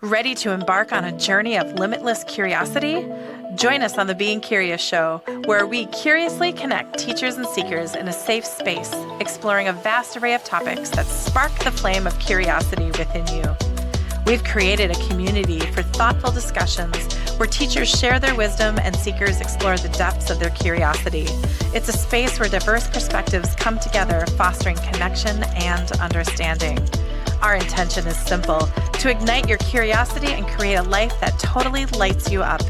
Ready to embark on a journey of limitless curiosity? Join us on the Being Curious Show, where we curiously connect teachers and seekers in a safe space, exploring a vast array of topics that spark the flame of curiosity within you. We've created a community for thoughtful discussions where teachers share their wisdom and seekers explore the depths of their curiosity. It's a space where diverse perspectives come together, fostering connection and understanding. Our intention is simple: to ignite your curiosity and create a life that totally lights you up.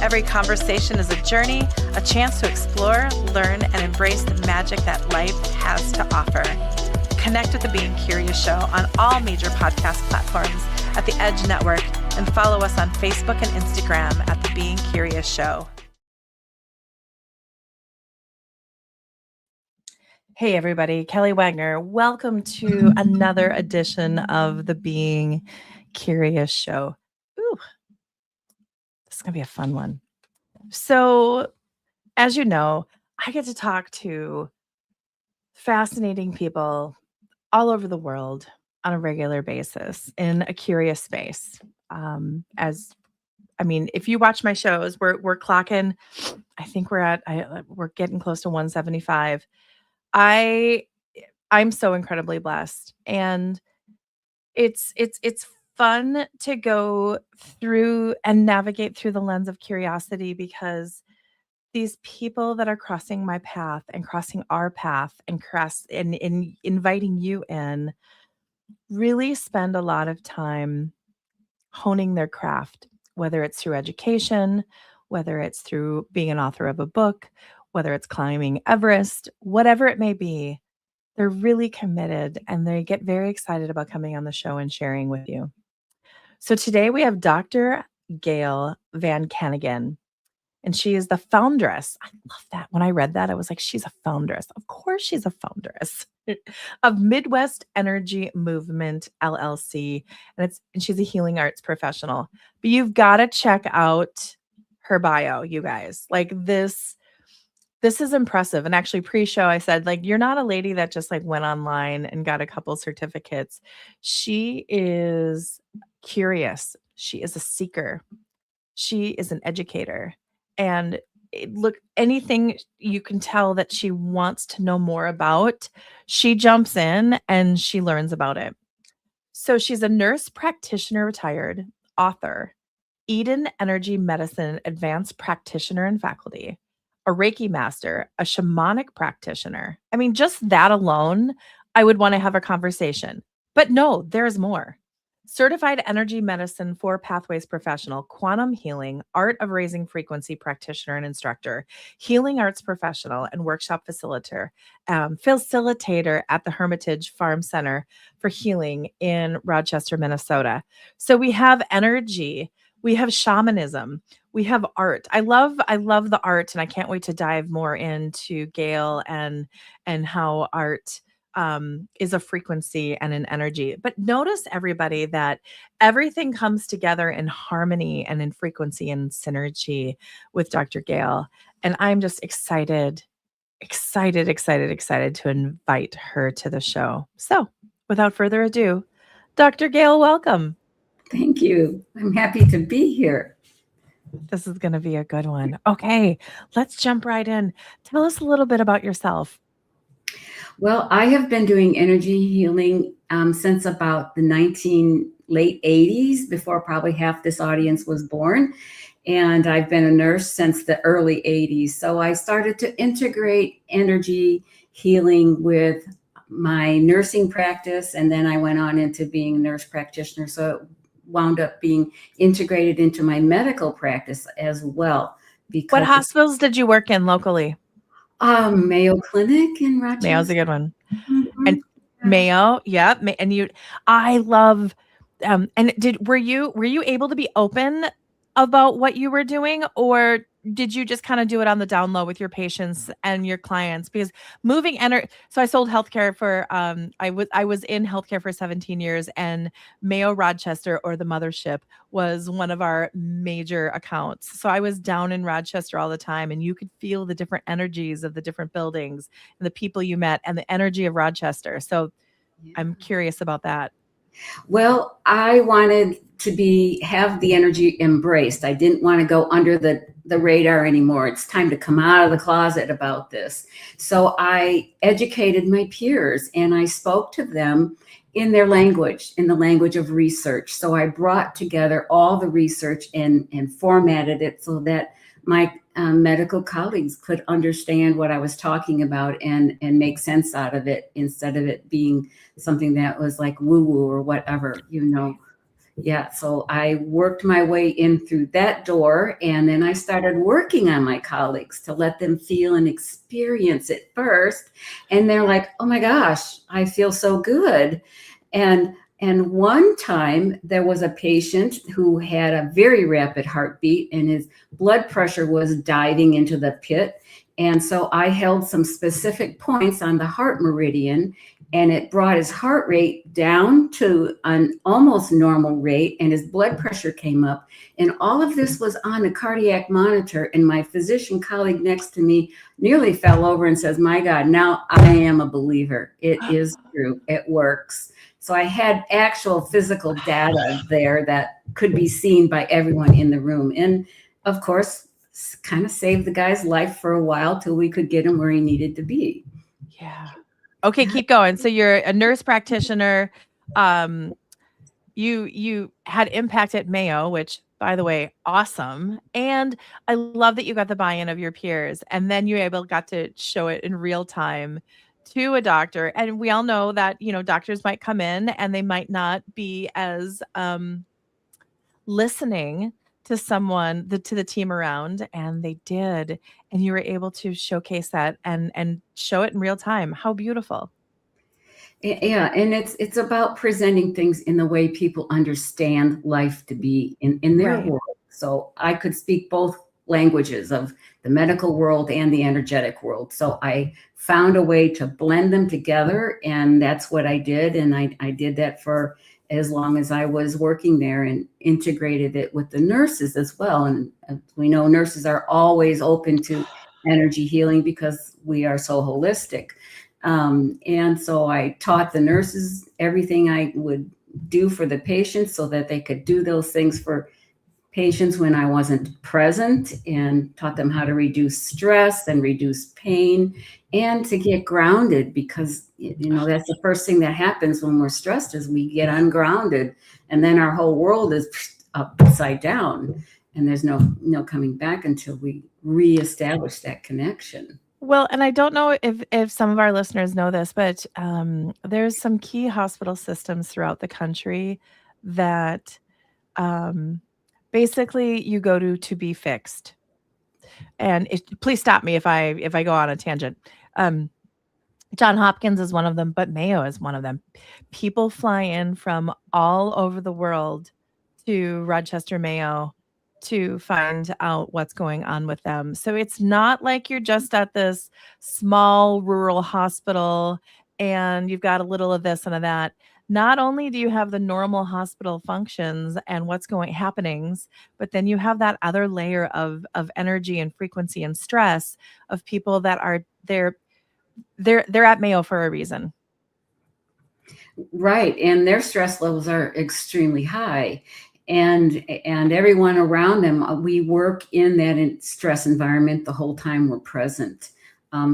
Every conversation is a journey, a chance to explore, learn, and embrace the magic that life has to offer. Connect with the Being Curious Show on all major podcast platforms at the Edge Network, and follow us on Facebook and Instagram at the Being Curious Show. Hey everybody, Kelly Wagner. Welcome to another edition of the Being Curious Show. Ooh, this is going to be a fun one. So, as you know, I get to talk to fascinating people all over the world on a regular basis in a curious space. If you watch my shows, we're clocking. I think we're getting close to 175. I'm so incredibly blessed, and it's fun to go through and navigate through the lens of curiosity, because these people that are crossing my path and crossing our path and inviting you in really spend a lot of time honing their craft, whether it's through education, whether it's through being an author of a book, whether it's climbing Everest, whatever it may be. They're really committed, and they get very excited about coming on the show and sharing with you. So today we have Dr. Gail Van Kanegan, and she is the foundress. I love that. When I read that, I was like, she's a foundress. Of course she's a foundress of Midwest Energy Movement, LLC. And she's a healing arts professional. But you've got to check out her bio, you guys. Like this is impressive. And actually pre-show, I said, like, you're not a lady that just like went online and got a couple certificates. She is curious. She is a seeker. She is an educator. And look, anything you can tell that she wants to know more about, she jumps in and she learns about it. So she's a nurse practitioner, retired, author, Eden Energy Medicine advanced practitioner and faculty, a Reiki Master, a Shamanic Practitioner. I mean, just that alone, I would want to have a conversation. But no, there's more. Certified energy medicine 4 pathways professional, quantum healing, art of raising frequency practitioner and instructor, healing arts professional and workshop facilitator at the Hermitage Farm Center for Healing in Rochester, Minnesota. So we have energy, we have shamanism, we have art. I love the art, and I can't wait to dive more into Gail and how art is a frequency and an energy. But notice, everybody, that everything comes together in harmony and in frequency and synergy with Dr. Gail. And I'm just excited to invite her to the show. So without further ado, Dr. Gail, welcome. Thank you. I'm happy to be here. This is going to be a good one. Okay, let's jump right in. Tell us a little bit about yourself. Well, I have been doing energy healing since about the late 80s, before probably half this audience was born. And I've been a nurse since the early 80s. So I started to integrate energy healing with my nursing practice. And then I went on into being a nurse practitioner. So it wound up being integrated into my medical practice as well. What hospitals did you work in locally? Mayo Clinic in Rochester. Mayo's a good one. Mm-hmm. And Mayo, yeah. And I love, and were you able to be open about what you were doing, or did you just kind of do it on the down low with your patients and your clients? Because moving energy, so I sold healthcare for, I was in healthcare for 17 years, and Mayo Rochester, or the mothership, was one of our major accounts. So I was down in Rochester all the time, and you could feel the different energies of the different buildings and the people you met and the energy of Rochester. So yeah. I'm curious about that. Well, I wanted to have the energy embraced. I didn't want to go under the radar anymore. It's time to come out of the closet about this. So I educated my peers and I spoke to them in their language, in the language of research. So I brought together all the research and formatted it so that my medical colleagues could understand what I was talking about and make sense out of it, instead of it being something that was like woo woo or whatever, you know. Yeah, so I worked my way in through that door, and then I started working on my colleagues to let them feel and experience it first. And they're like, oh my gosh, I feel so good. And one time there was a patient who had a very rapid heartbeat and his blood pressure was diving into the pit. And so I held some specific points on the heart meridian, and it brought his heart rate down to an almost normal rate, and his blood pressure came up. And all of this was on a cardiac monitor. And my physician colleague next to me nearly fell over and says, my God, now I am a believer. It is true. It works. So I had actual physical data there that could be seen by everyone in the room. And of course, kind of saved the guy's life for a while till we could get him where he needed to be. Yeah. Okay, keep going. So you're a nurse practitioner. You had impact at Mayo, which, by the way, awesome. And I love that you got the buy-in of your peers, and then you got to show it in real time to a doctor. And we all know that, doctors might come in and they might not be as listening to to the team around, and they did. And you were able to showcase that and show it in real time. How beautiful. Yeah, and it's about presenting things in the way people understand life to be in their Right. world. So I could speak both languages of the medical world and the energetic world. So I found a way to blend them together, and that's what I did. And I did that for as long as I was working there, and integrated it with the nurses as well. And we know nurses are always open to energy healing because we are so holistic. And so I taught the nurses everything I would do for the patients so that they could do those things for patients when I wasn't present, and taught them how to reduce stress and reduce pain and to get grounded, because that's the first thing that happens when we're stressed is we get ungrounded, and then our whole world is upside down, and there's no coming back until we reestablish that connection. Well, and I don't know if some of our listeners know this, but there's some key hospital systems throughout the country that um, basically you go to be fixed. And please stop me if I go on a tangent. Um, John Hopkins is one of them, but Mayo is one of them. People fly in from all over the world to Rochester, Mayo to find out what's going on with them. So it's not like you're just at this small rural hospital and you've got a little of this and of that. Not only do you have the normal hospital functions and happenings, but then you have that other layer of energy and frequency and stress of people that are they're at Mayo for a reason. Right, and their stress levels are extremely high, and everyone around them. We work in that stress environment the whole time we're present.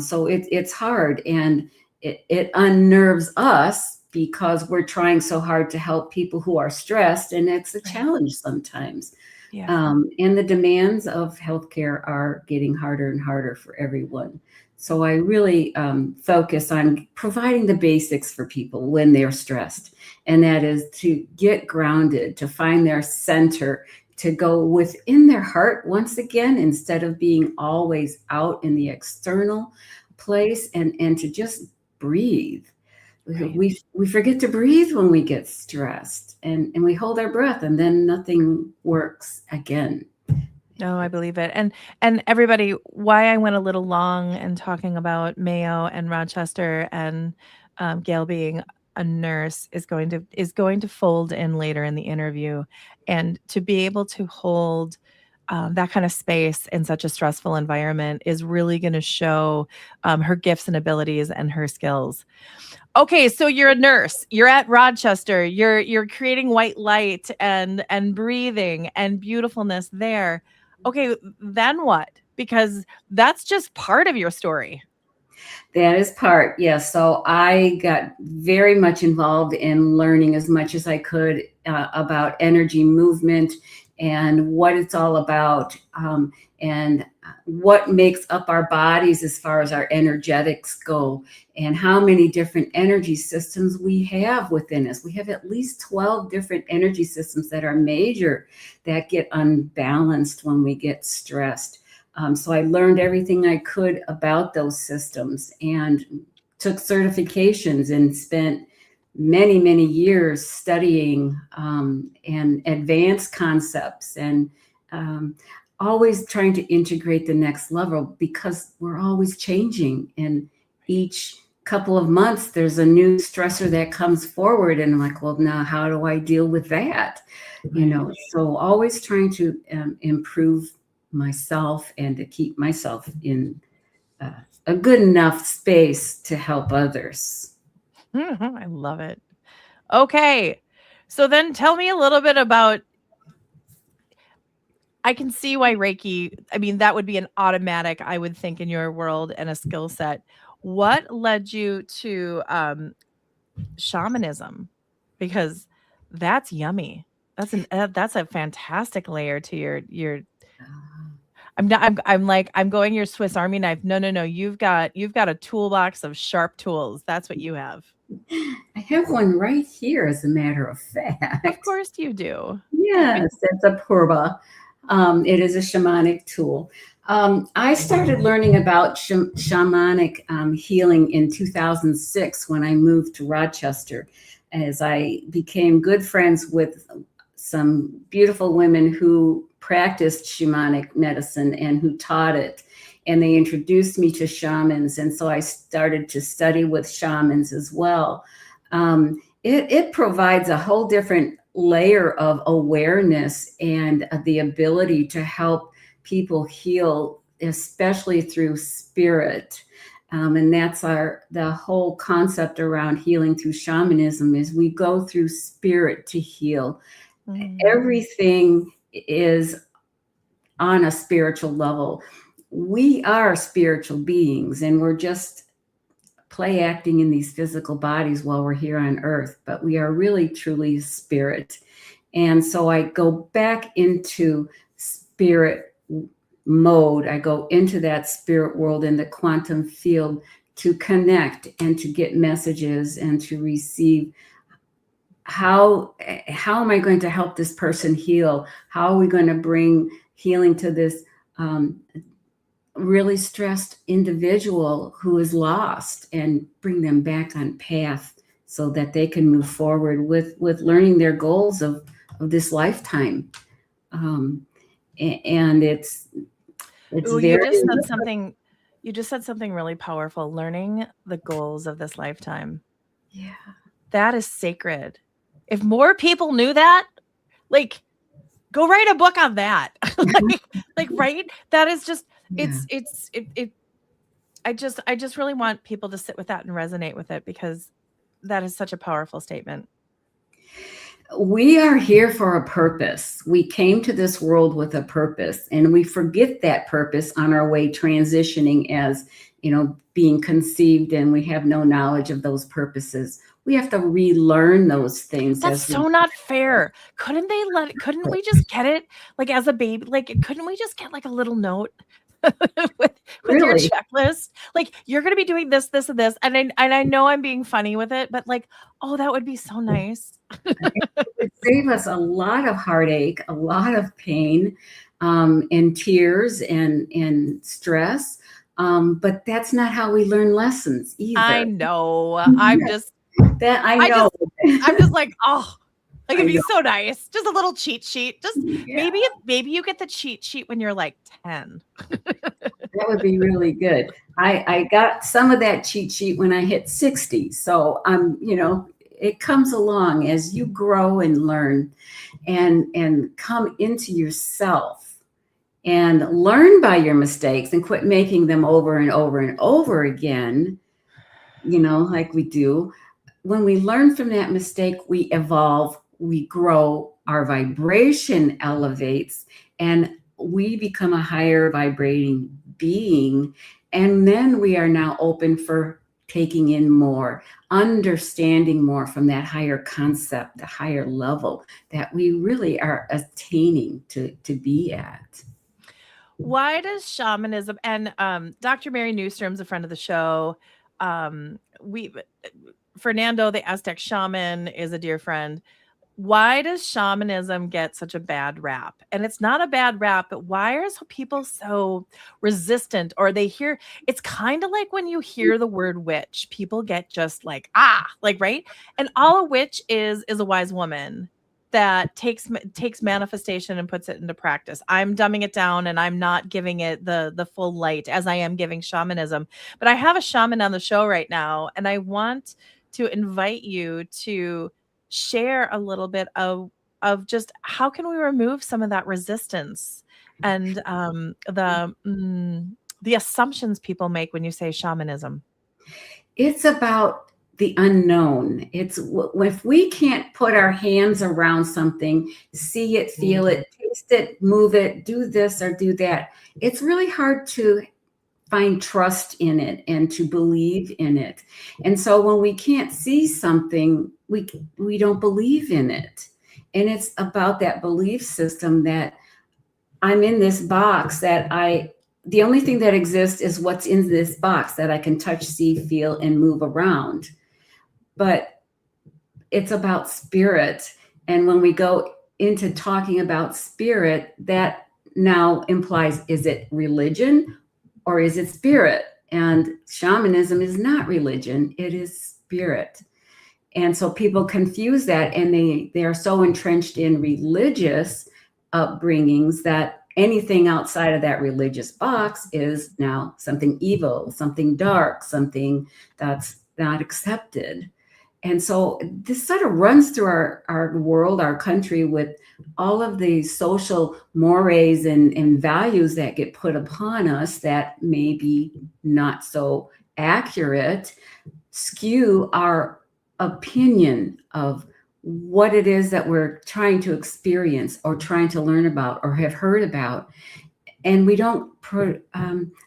So it's hard, and it unnerves us because we're trying so hard to help people who are stressed, and it's a challenge sometimes. Yeah. And the demands of healthcare are getting harder and harder for everyone. So I really focus on providing the basics for people when they're stressed. And that is to get grounded, to find their center, to go within their heart once again, instead of being always out in the external place, and to just breathe. Right. We forget to breathe when we get stressed, and we hold our breath, and then nothing works again. No, I believe it. And everybody, why I went a little long and talking about Mayo and Rochester and Gail being a nurse is going to fold in later in the interview, and to be able to hold that kind of space in such a stressful environment is really going to show her gifts and abilities and her skills. Okay, so you're a nurse. You're at Rochester. You're creating white light and breathing and beautifulness there. Okay, then what? Because that's just part of your story. That is part, yes. So I got very much involved in learning as much as I could about energy movement and what it's all about, and what makes up our bodies as far as our energetics go, and how many different energy systems we have within us. We have at least 12 different energy systems that are major that get unbalanced when we get stressed. So I learned everything I could about those systems and took certifications and spent many, many years studying and advanced concepts, and always trying to integrate the next level, because we're always changing. And each couple of months, there's a new stressor that comes forward. And I'm like, well, now how do I deal with that? You know, so always trying to improve myself and to keep myself in a good enough space to help others. I love it. Okay. So then tell me a little bit about, I can see why Reiki, I mean, that would be an automatic, I would think, in your world and a skill set. What led you to shamanism? Because that's yummy. That's a fantastic layer to your I'm going your Swiss Army knife. No, no, no. You've got a toolbox of sharp tools. That's what you have. I have one right here, as a matter of fact. Of course you do. Yes, that's a purba. It is a shamanic tool. I started learning about shamanic healing in 2006 when I moved to Rochester, as I became good friends with some beautiful women who practiced shamanic medicine and who taught it. And they introduced me to shamans. And so I started to study with shamans as well. It provides a whole different layer of awareness and the ability to help people heal, especially through spirit. And that's the whole concept around healing through shamanism, is we go through spirit to heal. Everything is on a spiritual level. We are spiritual beings, and we're just play acting in these physical bodies while we're here on earth, but we are really truly spirit. And so I go back into spirit mode. I go into that spirit world in the quantum field to connect and to get messages and to receive how am I going to help this person heal? How are we going to bring healing to this really stressed individual who is lost, and bring them back on path so that they can move forward with learning their goals of this lifetime. And it's Ooh, very. you just said something really powerful. Learning the goals of this lifetime. Yeah. That is sacred. If more people knew that, like, go write a book on that. like, right? That is just, I just really want people to sit with that and resonate with it, because that is such a powerful statement. We are here for a purpose. We came to this world with a purpose, and we forget that purpose on our way transitioning as, being conceived, and we have no knowledge of those purposes. We have to relearn those things. That's so not fair. Couldn't we just get it like as a baby? Like, couldn't we just get like a little note with your checklist? Like, you're going to be doing this, this, and this. And I know I'm being funny with it, but like, oh, that would be so nice. It would save us a lot of heartache, a lot of pain, and tears and stress. But that's not how we learn lessons either. I know. I'm just like, oh, like, it'd be so nice. Just a little cheat sheet. Just maybe you get the cheat sheet when you're like 10. That would be really good. I got some of that cheat sheet when I hit 60. So it comes along as you grow and learn and come into yourself and learn by your mistakes and quit making them over and over and over again, like we do. When we learn from that mistake, we evolve, we grow, our vibration elevates, and we become a higher vibrating being. And then we are now open for taking in more, understanding more from that higher concept, the higher level that we really are attaining to be at. Why does shamanism and Dr. Mary Newstrom's a friend of the show. We Fernando, the Aztec shaman, is a dear friend. Why does shamanism get such a bad rap? And it's not a bad rap, but why are people so resistant? Or they hear, it's kind of like when you hear the word witch, people get just like, right? And all a witch is a wise woman that takes manifestation and puts it into practice. I'm dumbing it down and I'm not giving it the full light as I am giving shamanism. But I have a shaman on the show right now, and I want to invite you to share a little bit of just how can we remove some of that resistance and the assumptions people make when you say shamanism. It's about the unknown. It's if we can't put our hands around something, see it, feel it, taste it, move it, do this or do that, it's really hard to find trust in it and to believe in it. And so when we can't see something, we don't believe in it. And it's about that belief system that I'm in this box, that the only thing that exists is what's in this box that I can touch, see, feel, and move around. But it's about spirit. And when we go into talking about spirit, that now implies, is it religion or is it spirit? And shamanism is not religion, it is spirit. And so people confuse that, and they are so entrenched in religious upbringings that anything outside of that religious box is now something evil, something dark, something that's not accepted. And so this sort of runs through our world, our country, with all of the social mores and values that get put upon us that may be not so accurate, skew our opinion of what it is that we're trying to experience or trying to learn about or have heard about. And we don't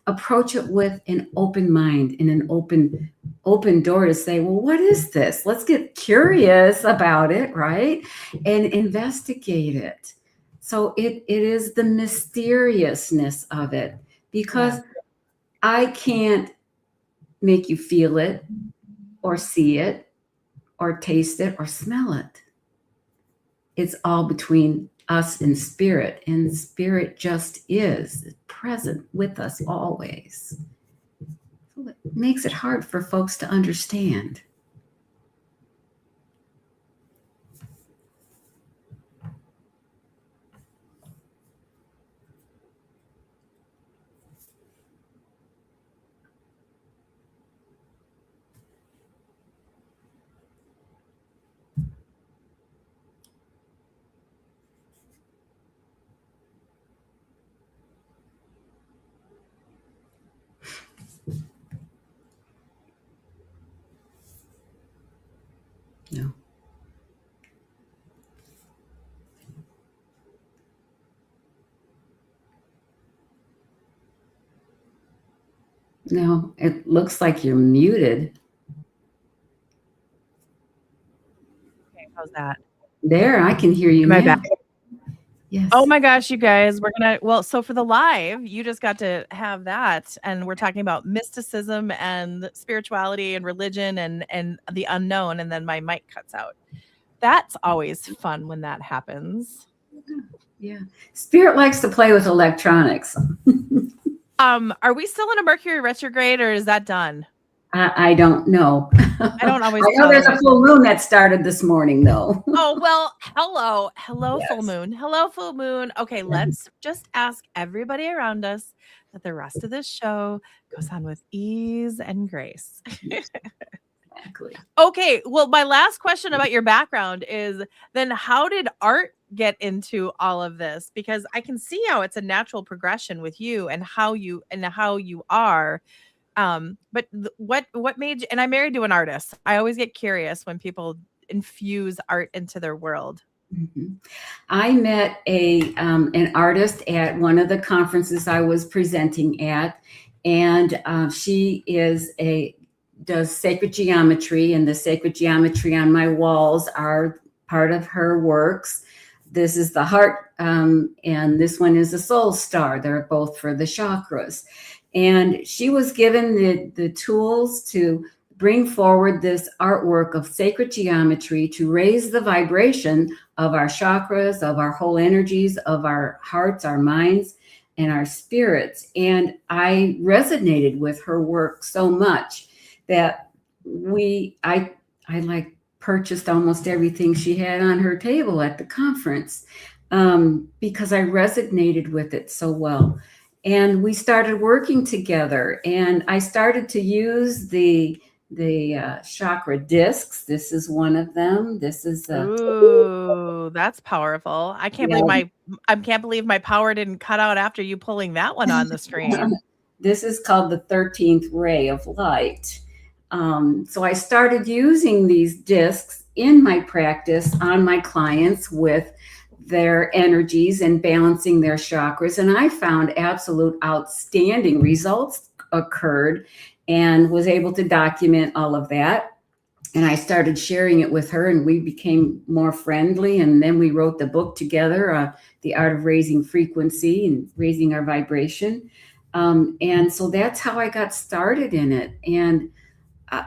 approach it with an open mind and an open door to say, well, what is this? Let's get curious about it, right? And investigate it. So it is the mysteriousness of it, because I can't make you feel it or see it or taste it or smell it. It's all between us and spirit just is present with us always. So it makes it hard for folks to understand. No. No, it looks like you're muted. Okay, how's that? There, I can hear you Am I now. back? Yes. Oh my gosh, you guys, so for the live, you just got to have that. And we're talking about mysticism and spirituality and religion and the unknown. And then my mic cuts out. That's always fun when that happens. Yeah. Spirit likes to play with electronics. Are we still in a Mercury retrograde, or is that done? I don't know. I don't always. I know there's a full moon that started this morning, though. Oh, well, hello, Yes. full moon. Hello, full moon. Okay, let's just ask everybody around us that the rest of this show goes on with ease and grace. Exactly. Okay, well, my last question about your background is then how did art get into all of this? Because I can see how it's a natural progression with you and how you are. But what made you, and I'm married to an artist. I always get curious when people infuse art into their world. Mhm. I met an artist at one of the conferences I was presenting at, and she does sacred geometry, and the sacred geometry on my walls are part of her works. This is the heart, and this one is a soul star. They're both for the chakras, and she was given the tools to bring forward this artwork of sacred geometry to raise the vibration of our chakras, of our whole energies, of our hearts, our minds, and our spirits. And I resonated with her work so much that I like purchased almost everything she had on her table at the conference, because I resonated with it so well. And we started working together, and I started to use the chakra discs. This is one of them. This is Ooh, that's powerful. yeah. I can't believe my power didn't cut out after you pulling that one on the screen. This is called the 13th ray of light. So I started using these discs in my practice on my clients with their energies and balancing their chakras. And I found absolute outstanding results occurred and was able to document all of that. And I started sharing it with her, and we became more friendly. And then we wrote the book together, The Art of Raising Frequency and Raising Our Vibration. And so that's how I got started in it. And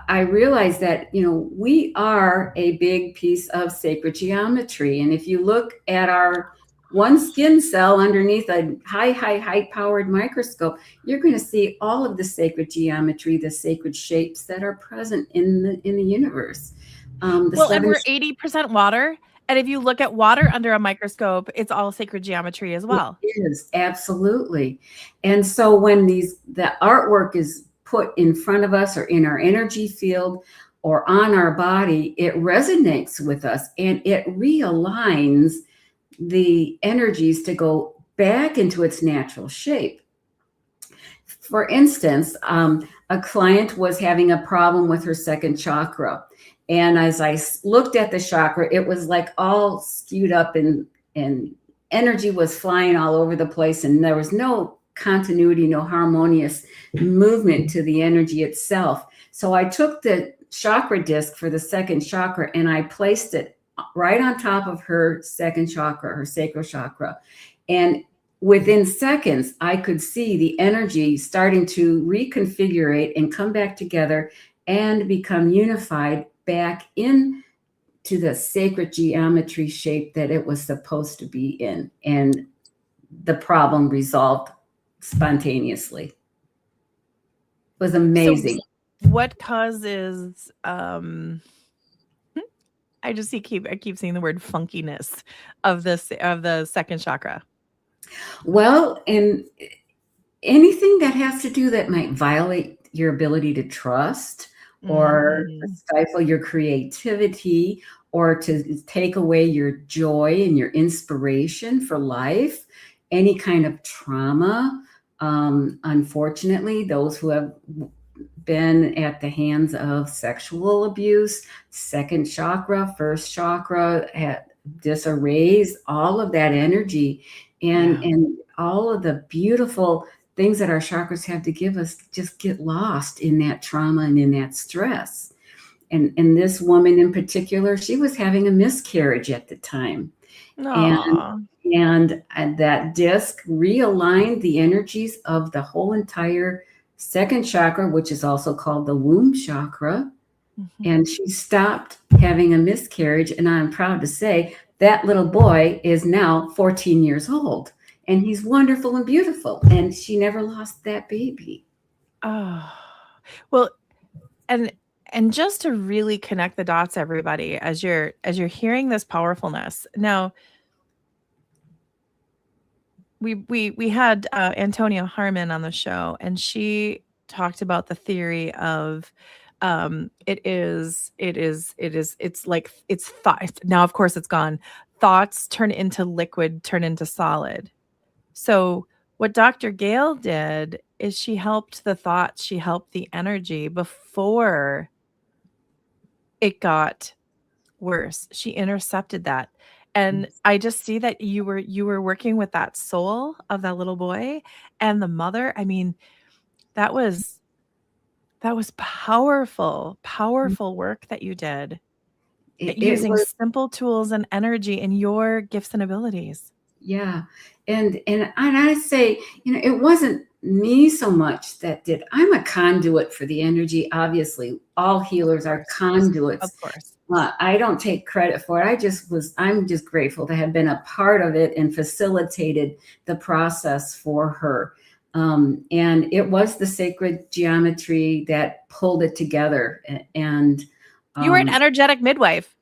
I realized that, we are a big piece of sacred geometry. And if you look at our one skin cell underneath a high powered microscope, you're going to see all of the sacred geometry, the sacred shapes that are present in the universe. Well, and we're 80% water. And if you look at water under a microscope, it's all sacred geometry as well. It is, absolutely. And so when the artwork is put in front of us or in our energy field or on our body, it resonates with us and it realigns the energies to go back into its natural shape. For instance, a client was having a problem with her second chakra. And as I looked at the chakra, it was like all skewed up and energy was flying all over the place. And there was no continuity, no harmonious movement to the energy itself. So I took the chakra disc for the second chakra and I placed it right on top of her second chakra, her sacral chakra. And within seconds, I could see the energy starting to reconfigurate and come back together and become unified back in to the sacred geometry shape that it was supposed to be in. And the problem resolved spontaneously. It was amazing. So what causes I keep seeing the word funkiness of the second chakra? Well, and anything that has to do that might violate your ability to trust or stifle your creativity or to take away your joy and your inspiration for life, any kind of trauma. Unfortunately, those who have been at the hands of sexual abuse, second chakra, first chakra, disarrays all of that energy and all of the beautiful things that our chakras have to give us just get lost in that trauma and in that stress. And this woman in particular, she was having a miscarriage at the time. And that disc realigned the energies of the whole entire second chakra, which is also called the womb chakra. Mm-hmm. And she stopped having a miscarriage. And I'm proud to say that little boy is now 14 years old. And he's wonderful and beautiful. And she never lost that baby. Oh, well, and just to really connect the dots, everybody, as you're hearing this powerfulness. Now, we had Antonia Harmon on the show, and she talked about the theory of It's like it's thought. Now, of course, it's gone. Thoughts turn into liquid, turn into solid. So what Dr. Gail did is she helped the thoughts, she helped the energy before it got worse. She intercepted that. And I just see that you were working with that soul of that little boy and the mother. I mean, that was powerful work that you did It using was, simple tools and energy and your gifts and abilities. yeah. And I say, it wasn't me so much that did. I'm a conduit for the energy. Obviously, all healers are conduits. Of course. I don't take credit for it. I'm just grateful to have been a part of it and facilitated the process for her. And it was the sacred geometry that pulled it together. And You were an energetic midwife.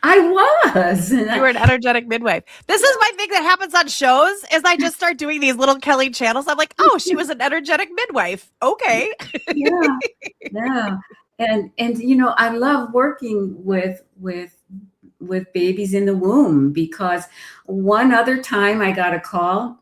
I was. You were an energetic midwife. This is my thing that happens on shows is I just start doing these little Kelly channels. I'm like, oh, she was an energetic midwife. Okay. Yeah. Yeah. And I love working with babies in the womb, because one other time I got a call,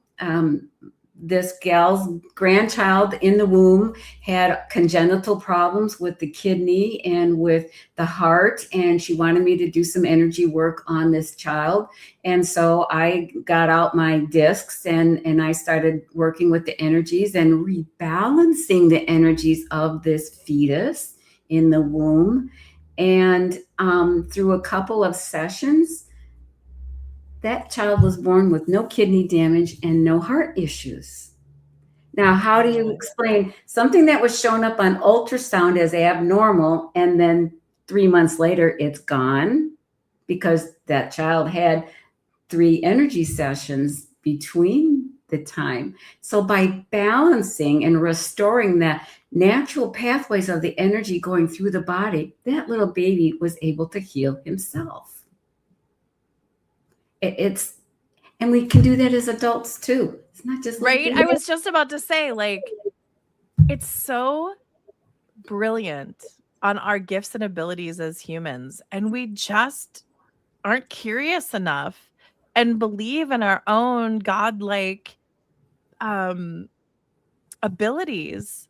this gal's grandchild in the womb had congenital problems with the kidney and with the heart, and she wanted me to do some energy work on this child. And so I got out my discs and I started working with the energies and rebalancing the energies of this fetus in the womb. And through a couple of sessions, that child was born with no kidney damage and no heart issues. Now, how do you explain something that was shown up on ultrasound as abnormal, and then 3 months later it's gone because that child had 3 energy sessions between the time? So by balancing and restoring the natural pathways of the energy going through the body, that little baby was able to heal himself. And we can do that as adults too. It's not just right. I was just about to say, like, it's so brilliant on our gifts and abilities as humans, and we just aren't curious enough and believe in our own godlike abilities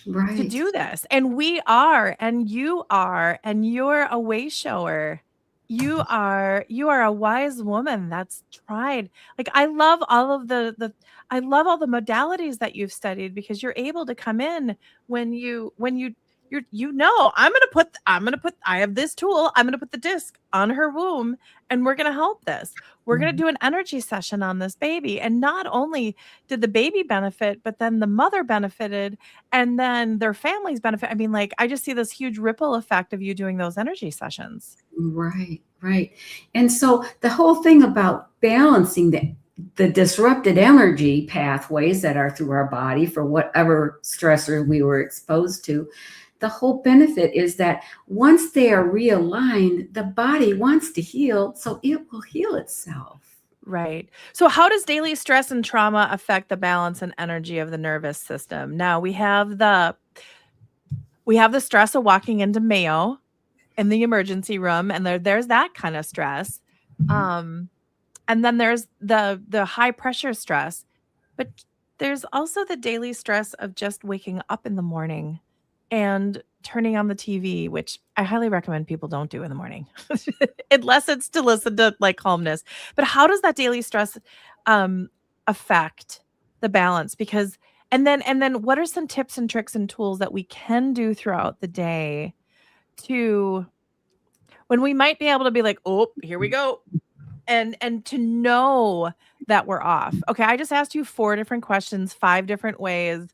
to do this. And we are, and you are, and you're a way shower. You are a wise woman that's tried. Like, I love all of I love all the modalities that you've studied, because you're able to come in when I have this tool. I'm going to put the disc on her womb and we're going to help this. We're going to do an energy session on this baby. And not only did the baby benefit, but then the mother benefited, and then their families benefit. I mean, like, I just see this huge ripple effect of you doing those energy sessions. Right. And so the whole thing about balancing the disrupted energy pathways that are through our body for whatever stressor we were exposed to, the whole benefit is that once they are realigned, the body wants to heal, so it will heal itself. Right. So how does daily stress and trauma affect the balance and energy of the nervous system? Now we have the stress of walking into Mayo in the emergency room, and there's that kind of stress. And then there's the high pressure stress, but there's also the daily stress of just waking up in the morning and turning on the TV, which I highly recommend people don't do in the morning, unless it's to listen to like calmness. But how does that daily stress affect the balance? Because and then what are some tips and tricks and tools that we can do throughout the day to, when we might be able to be like, oh, here we go, and to know that we're off? Okay, I just asked you 4 different questions, 5 different ways,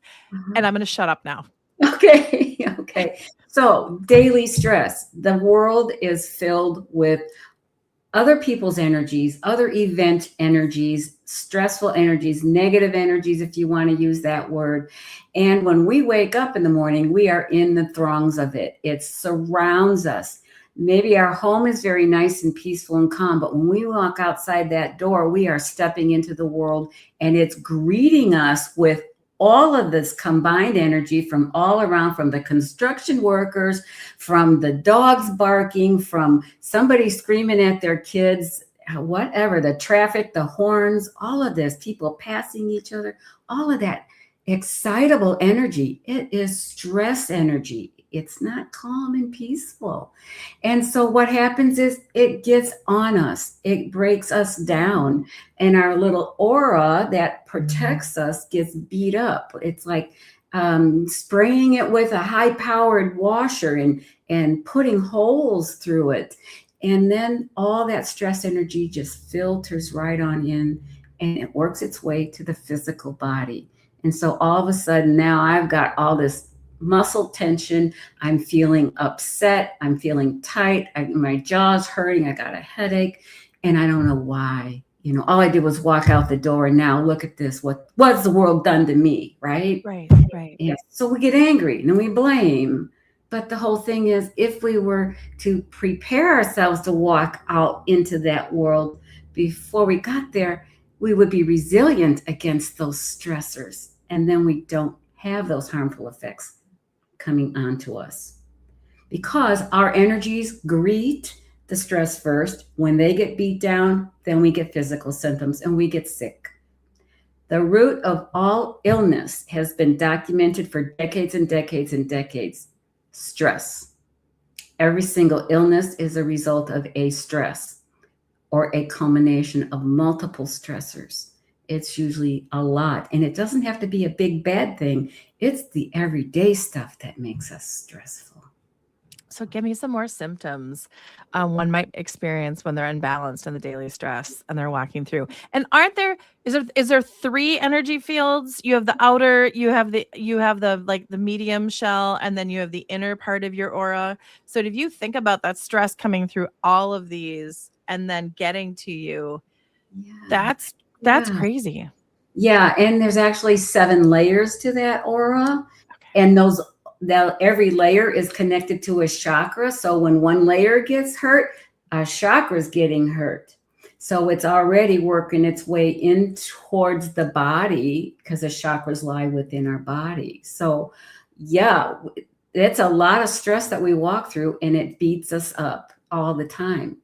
and I'm going to shut up now. Okay. So daily stress. The world is filled with other people's energies, other event energies, stressful energies, negative energies, if you want to use that word. And when we wake up in the morning, we are in the throngs of it. It surrounds us. Maybe our home is very nice and peaceful and calm, but when we walk outside that door, we are stepping into the world, and it's greeting us with all of this combined energy from all around, from the construction workers, from the dogs barking, from somebody screaming at their kids, whatever, the traffic, the horns, all of this, people passing each other, all of that excitable energy. It is stress energy. It's not calm and peaceful. And so what happens is it gets on us. It breaks us down. And our little aura that protects us gets beat up. It's like spraying it with a high-powered washer and putting holes through it. And then all that stress energy just filters right on in, and it works its way to the physical body. And so all of a sudden now I've got all this muscle tension. I'm feeling upset. I'm feeling tight. My jaw's hurting. I got a headache, and I don't know why. You know, all I did was walk out the door, and now look at this. What's the world done to me? Right? Right. Yeah. So we get angry and we blame. But the whole thing is, if we were to prepare ourselves to walk out into that world before we got there, we would be resilient against those stressors. And then we don't have those harmful effects coming onto us, because our energies greet the stress first. When they get beat down, then we get physical symptoms and we get sick. The root of all illness has been documented for decades and decades and decades: stress. Every single illness is a result of a stress or a culmination of multiple stressors. It's usually a lot, and it doesn't have to be a big bad thing. It's the everyday stuff that makes us stressful. So give me some more symptoms one might experience when they're unbalanced in the daily stress and they're walking through. And is there three energy fields? You have the outer, you have the like the medium shell, and then you have the inner part of your aura. So if you think about that stress coming through all of these and then getting to you, that's crazy. Yeah, and there's actually 7 layers to that aura. Okay. And every layer is connected to a chakra. So when one layer gets hurt, a chakra is getting hurt. So it's already working its way in towards the body, because the chakras lie within our body. So yeah, it's a lot of stress that we walk through, and it beats us up all the time.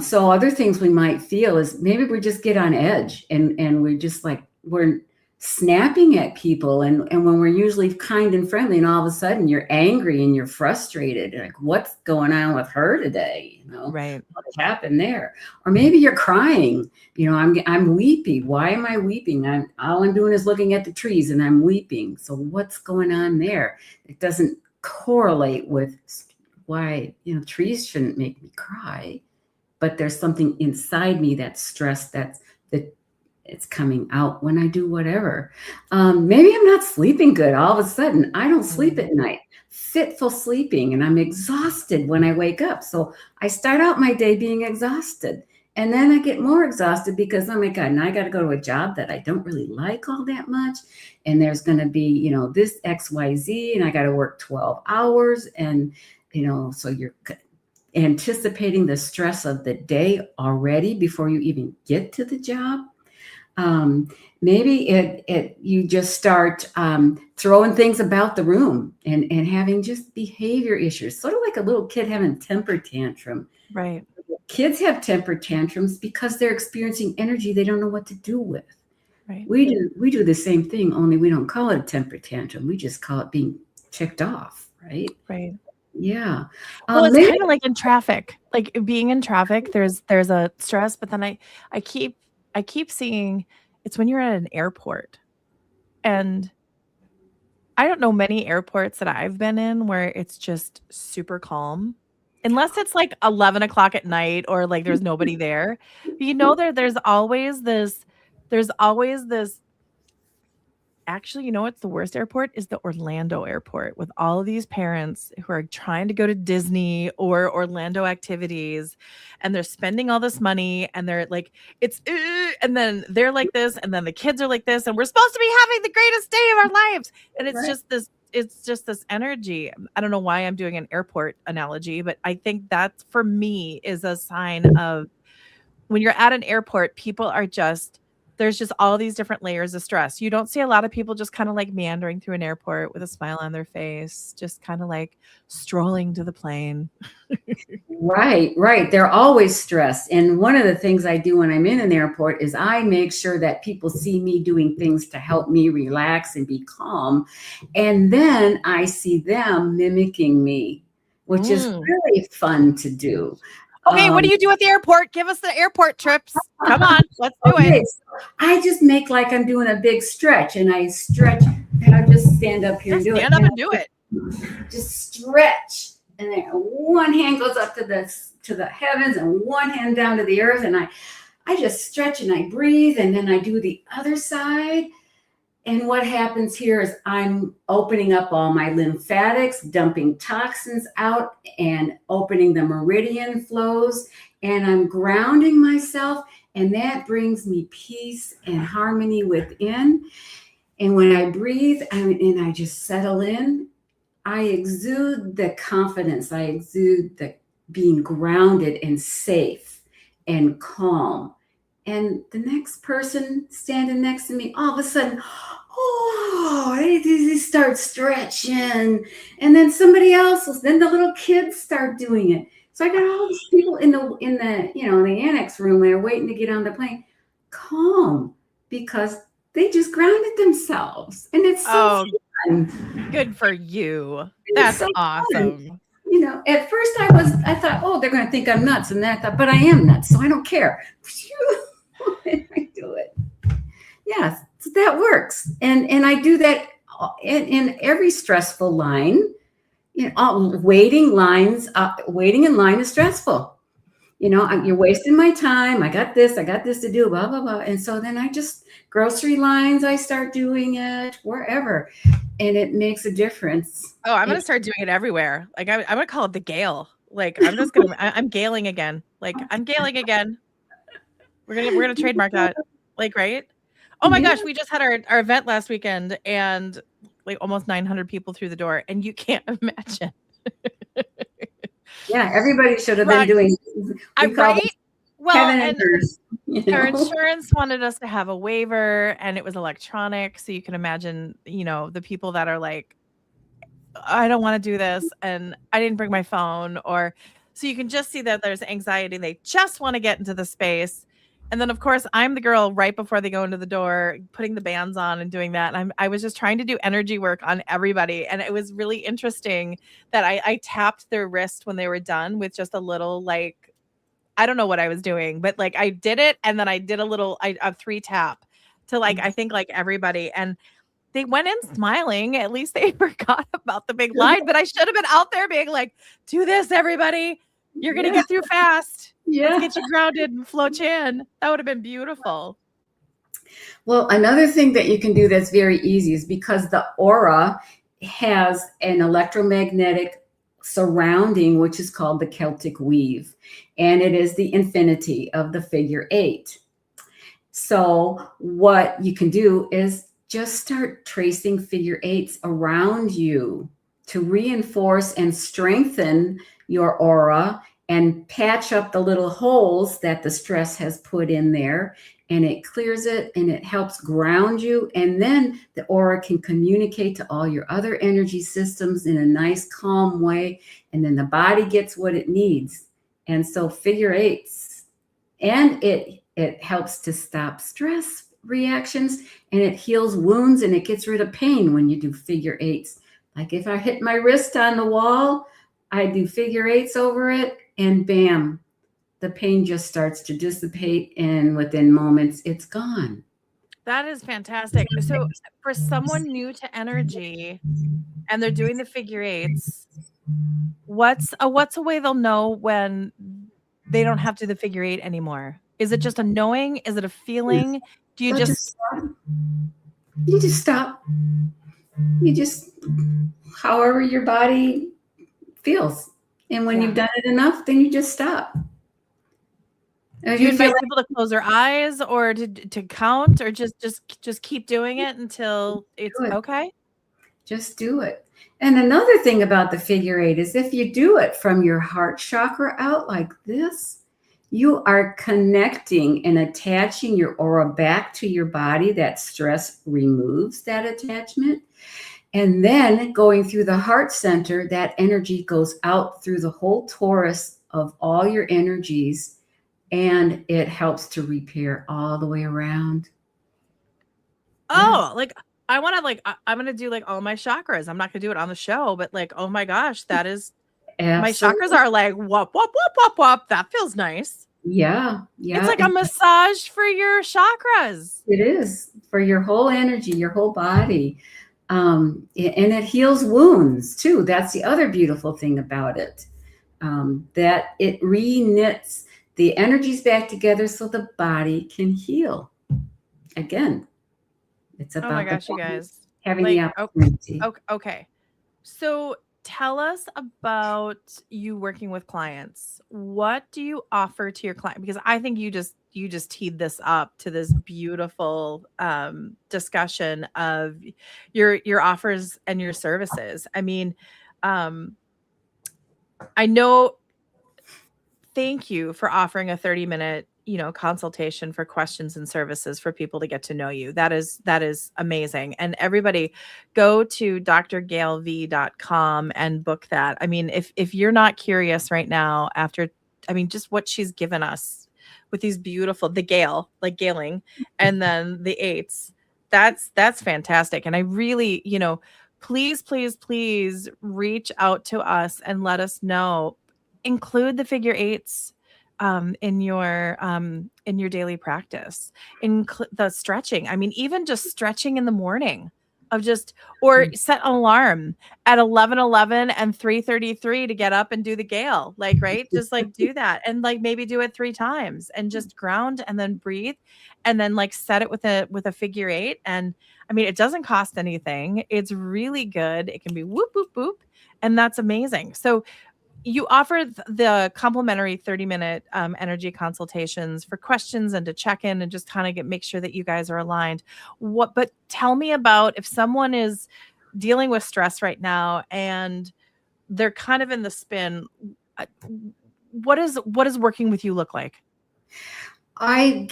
So other things we might feel is maybe we just get on edge, and we're just like, we're snapping at people. And when we're usually kind and friendly, and all of a sudden you're angry and you're frustrated. Like, what's going on with her today? You know, right? What happened there? Or maybe you're crying. You know, I'm weepy. Why am I weeping? All I'm doing is looking at the trees and I'm weeping. So what's going on there? It doesn't correlate with why, trees shouldn't make me cry. But there's something inside me that's stressed, that it's coming out when I do whatever. Maybe I'm not sleeping good. All of a sudden, I don't sleep at night, fitful sleeping, and I'm exhausted when I wake up. So I start out my day being exhausted, and then I get more exhausted because, oh my God, now I got to go to a job that I don't really like all that much. And there's going to be, this XYZ, and I got to work 12 hours. And, so you're anticipating the stress of the day already before you even get to the job. Maybe you just start throwing things about the room and having just behavior issues, sort of like a little kid having a temper tantrum. Right. Kids have temper tantrums because they're experiencing energy they don't know what to do with. Right. We do the same thing, only we don't call it a temper tantrum. We just call it being ticked off, right? Right. Yeah. Well, it's kind of like in traffic. Like being in traffic, there's a stress, but then I keep seeing it's when you're at an airport. And I don't know many airports that I've been in where it's just super calm. Unless it's like 11 o'clock at night or like there's nobody there. But there's always this actually, what's the worst airport is the Orlando airport, with all of these parents who are trying to go to Disney or Orlando activities, and they're spending all this money, and they're like, and then they're like this, and then the kids are like this, and we're supposed to be having the greatest day of our lives. And it's just this energy. I don't know why I'm doing an airport analogy, but I think that for me is a sign of when you're at an airport, people are just there's just all these different layers of stress. You don't see a lot of people just kind of like meandering through an airport with a smile on their face, just kind of like strolling to the plane. Right, right. They're always stressed. And one of the things I do when I'm in an airport is I make sure that people see me doing things to help me relax and be calm. And then I see them mimicking me, which is really fun to do. Okay, what do you do at the airport? Give us the airport trips. Come on, let's do Okay, it. so I just make like I'm doing a big stretch, and I stretch, and I just stand up here and do it. Stand up and do it. Just stretch, and then one hand goes up to the heavens, and one hand down to the earth, and I just stretch and I breathe, and then I do the other side. And what happens here is I'm opening up all my lymphatics, dumping toxins out and opening the meridian flows. And I'm grounding myself. And that brings me peace and harmony within. And when I breathe and I just settle in, I exude the confidence. I exude the being grounded and safe and calm. And the next person standing next to me, all of a sudden, they start stretching. And then somebody else, then the little kids start doing it. So I got all these people in the annex room there waiting to get on the plane, calm, because they just grounded themselves. And it's so fun. Good for you. That's so awesome. Fun. At first I thought, oh, they're going to think I'm nuts. And then I thought, but I am nuts, so I don't care. I do it. Yes, so that works. And I do that in every stressful line. Waiting in line is stressful. You're wasting my time. I got this to do, blah, blah, blah. And so then grocery lines, I start doing it wherever. And it makes a difference. Oh, I'm going to start doing it everywhere. Like I'm going to call it the Gail. Like I'm Gailing again. Like I'm Gailing again. We're going to trademark that. Like, right? Oh my gosh, we just had our event last weekend and like almost 900 people through the door, and you can't imagine. Yeah, everybody should have been doing. Right? Well, and Nurse, our insurance wanted us to have a waiver, and it was electronic, so you can imagine, the people that are like, I don't want to do this, and I didn't bring my phone, so you can just see that there's anxiety. They just want to get into the space. And then, of course, I'm the girl right before they go into the door, putting the bands on and doing that. And I was just trying to do energy work on everybody. And it was really interesting that I tapped their wrist when they were done with just a little, like, I don't know what I was doing, but like I did it. And then I did a 3 tap to I think everybody. And they went in smiling. At least they forgot about the big line. But I should have been out there being like, do this, everybody. You're going to get through fast. Yeah. Let's get you grounded and float you in. That would have been beautiful. Well, another thing that you can do that's very easy is because the aura has an electromagnetic surrounding, which is called the Celtic weave. And it is the infinity of the figure 8. So what you can do is just start tracing figure 8s around you to reinforce and strengthen your aura and patch up the little holes that the stress has put in there, and it clears it and it helps ground you. And then the aura can communicate to all your other energy systems in a nice, calm way. And then the body gets what it needs. And so figure 8s, and it helps to stop stress reactions, and it heals wounds, and it gets rid of pain when you do figure 8s. Like if I hit my wrist on the wall, I do figure 8s over it, and bam, the pain just starts to dissipate, and within moments, it's gone. That is fantastic. So for someone new to energy and they're doing the figure 8s, what's a way they'll know when they don't have to do the figure 8 anymore? Is it just a knowing? Is it a feeling? Do you just stop? You just stop. You just, however your body feels. And when you've done it enough, then you just stop. Do you advise people to close their eyes or to count, or just keep doing it until it's okay? Just do it. And another thing about the figure 8 is if you do it from your heart chakra out like this, You are connecting and attaching your aura back to your body. That stress removes that attachment. And then going through the heart center, that energy goes out through the whole torus of all your energies, and it helps to repair all the way around. Oh, like I want to I'm going to do like all my chakras. I'm not going to do it on the show, but like, oh my gosh, that is my chakras Absolutely. are like whoop, whoop, whoop, whoop, whoop. That feels nice. Yeah. It's Yeah. like a massage for your chakras. It is for your whole energy, your whole body. And it heals wounds too. That's the other beautiful thing about it. That it reknits the energies back together so the body can heal. Again, it's Oh my about the gosh, you body guys. having the Like, opportunity. okay. So tell us about you working with clients. What do you offer to your client? Because I think you just teed this up to this beautiful discussion of your offers and your services. I mean, I know. Thank you for offering a 30-minute, consultation for questions and services for people to get to know you. That is amazing. And everybody go to drgailv.com and book that. I mean, if you're not curious right now after, I mean, just what she's given us with these beautiful, the Gail, like Gailing, and then the eights, that's fantastic. And I really, please, please, please reach out to us and let us know. Include the figure eights in your daily practice. The stretching. I mean, even just stretching in the morning of just, or set an alarm at 11:11 and 3:33 to get up and do the Gale. Like, right? Just like do that and like maybe do it 3 times and just ground and then breathe and then like set it with a figure eight. And I mean, it doesn't cost anything. It's really good. It can be whoop, whoop, whoop. And that's amazing. So you offer the complimentary 30-minute energy consultations for questions and to check in and just kind of make sure that you guys are aligned. But tell me about if someone is dealing with stress right now and they're kind of in the spin. uh, what is working with you look like? I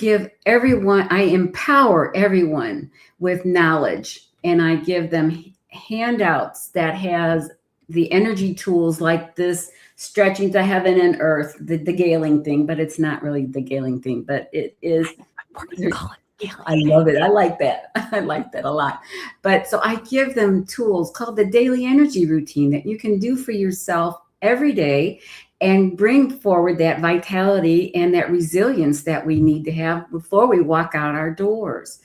empower everyone with knowledge, and I give them handouts that has the energy tools like this stretching to heaven and earth, the galing thing, but it's not really the galing thing, but it is. We're going to call it I love it. I like that. I like that a lot. But so I give them tools called the daily energy routine that you can do for yourself every day and bring forward that vitality and that resilience that we need to have before we walk out our doors.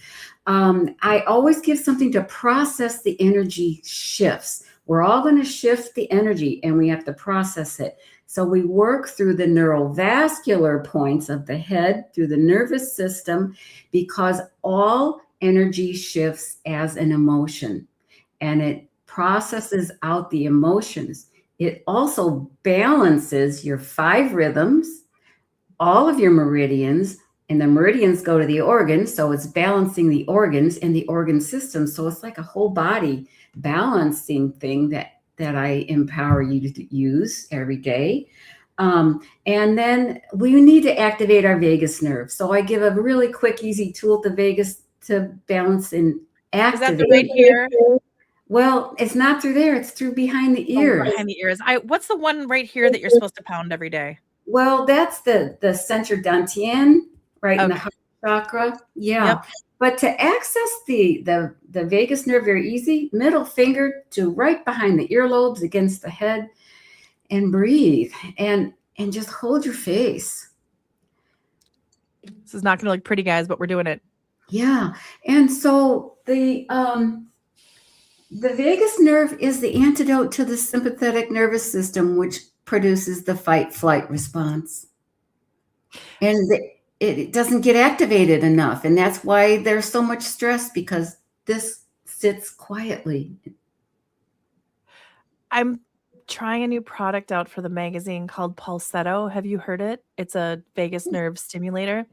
I always give something to process the energy shifts. We're all going to shift the energy and we have to process it. So we work through the neurovascular points of the head, through the nervous system, because all energy shifts as an emotion and it processes out the emotions. It also balances your 5 rhythms, all of your meridians, and the meridians go to the organs. So it's balancing the organs and the organ system. So it's like a whole body balancing thing that I empower you to use every day. And then we need to activate our vagus nerve. So I give a really quick, easy tool to vagus to balance and Is that activate. the right here? Well, it's not through there. It's through behind the ears. Behind the ears. What's the one right here that you're supposed to pound every day? Well, that's the center dantian, right in the Okay. heart chakra. Yeah. Yep. But to access the vagus nerve very easy, middle finger to right behind the earlobes against the head, and breathe and just hold your face. This is not going to look pretty, guys, but we're doing it. Yeah. And so the vagus nerve is the antidote to the sympathetic nervous system, which produces the fight flight response. And it doesn't get activated enough. And that's why there's so much stress, because this sits quietly. I'm trying a new product out for the magazine called Pulsetto. Have you heard it? It's a vagus nerve stimulator.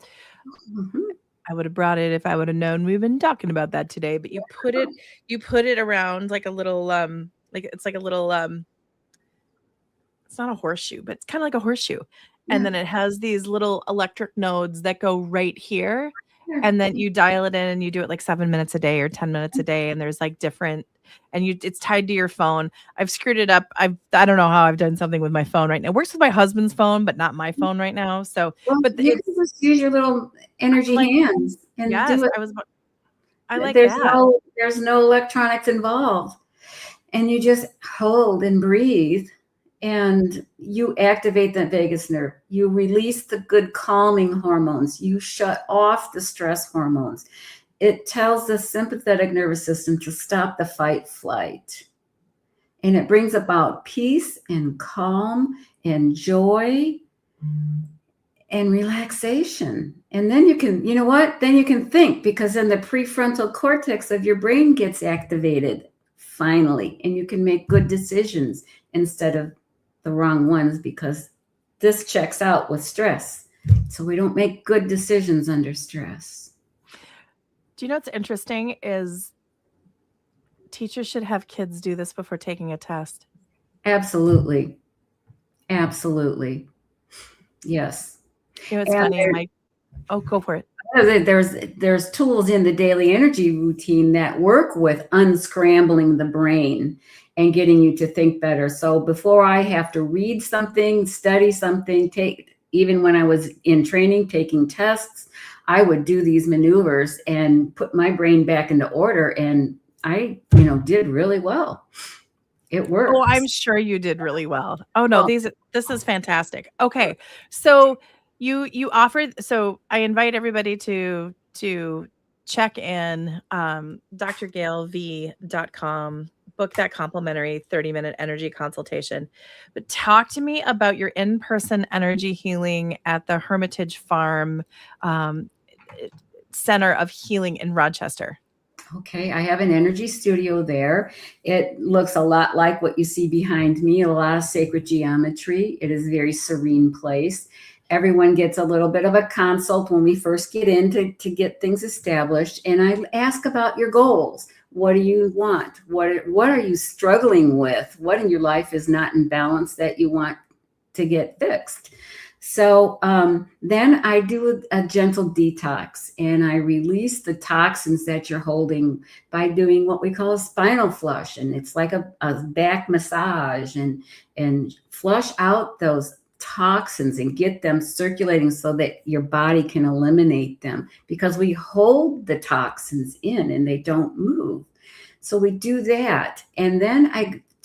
Mhm. I would have brought it if I would have known we've been talking about that today, but you put it around like a little like it's like a little it's not a horseshoe, but it's kind of like a horseshoe. and then it has these little electric nodes that go right here. Yeah. And then you dial it in and you do it like 7 minutes a day or 10 minutes a day. And there's like different, and it's tied to your phone. I've screwed it up. I don't know how I've done something with my phone right now. It works with my husband's phone, but not my phone right now. So, Well, but you can just use your little energy like, hands and yes, do it. I like There's that. no electronics involved. And you just hold and breathe, and you activate the vagus nerve. You release the good calming hormones. You shut off the stress hormones. It tells the sympathetic nervous system to stop the fight flight. And it brings about peace and calm and joy and relaxation. And then you can, you know what? Then you can think, because then the prefrontal cortex of your brain gets activated finally, and you can make good decisions instead of the wrong ones, because this checks out with stress. So we don't make good decisions under stress. Do you know what's interesting is teachers should have kids do this before taking a test. Absolutely. Absolutely. Yes. You know, it's funny. Go for it. There's tools in the daily energy routine that work with unscrambling the brain and getting you to think better. So before I have to read something, study something, even when I was in training, taking tests, I would do these maneuvers and put my brain back into order. And I, did really well. It worked. Oh, I'm sure you did really well. Oh no, this is fantastic. Okay. So you offered, so I invite everybody to check in drgailv.com, book that complimentary 30-minute energy consultation. But talk to me about your in-person energy healing at the Hermitage Farm Center of Healing in Rochester. Okay, I have an energy studio there. It looks a lot like what you see behind me, a lot of sacred geometry. It is a very serene place. Everyone gets a little bit of a consult when we first get in to get things established. And I ask about your goals. What do you want? What are you struggling with? What in your life is not in balance that you want to get fixed? So then I do a gentle detox, and I release the toxins that you're holding by doing what we call a spinal flush. And it's like a back massage, and flush out those toxins and get them circulating so that your body can eliminate them, because we hold the toxins in and they don't move. So we do that. And then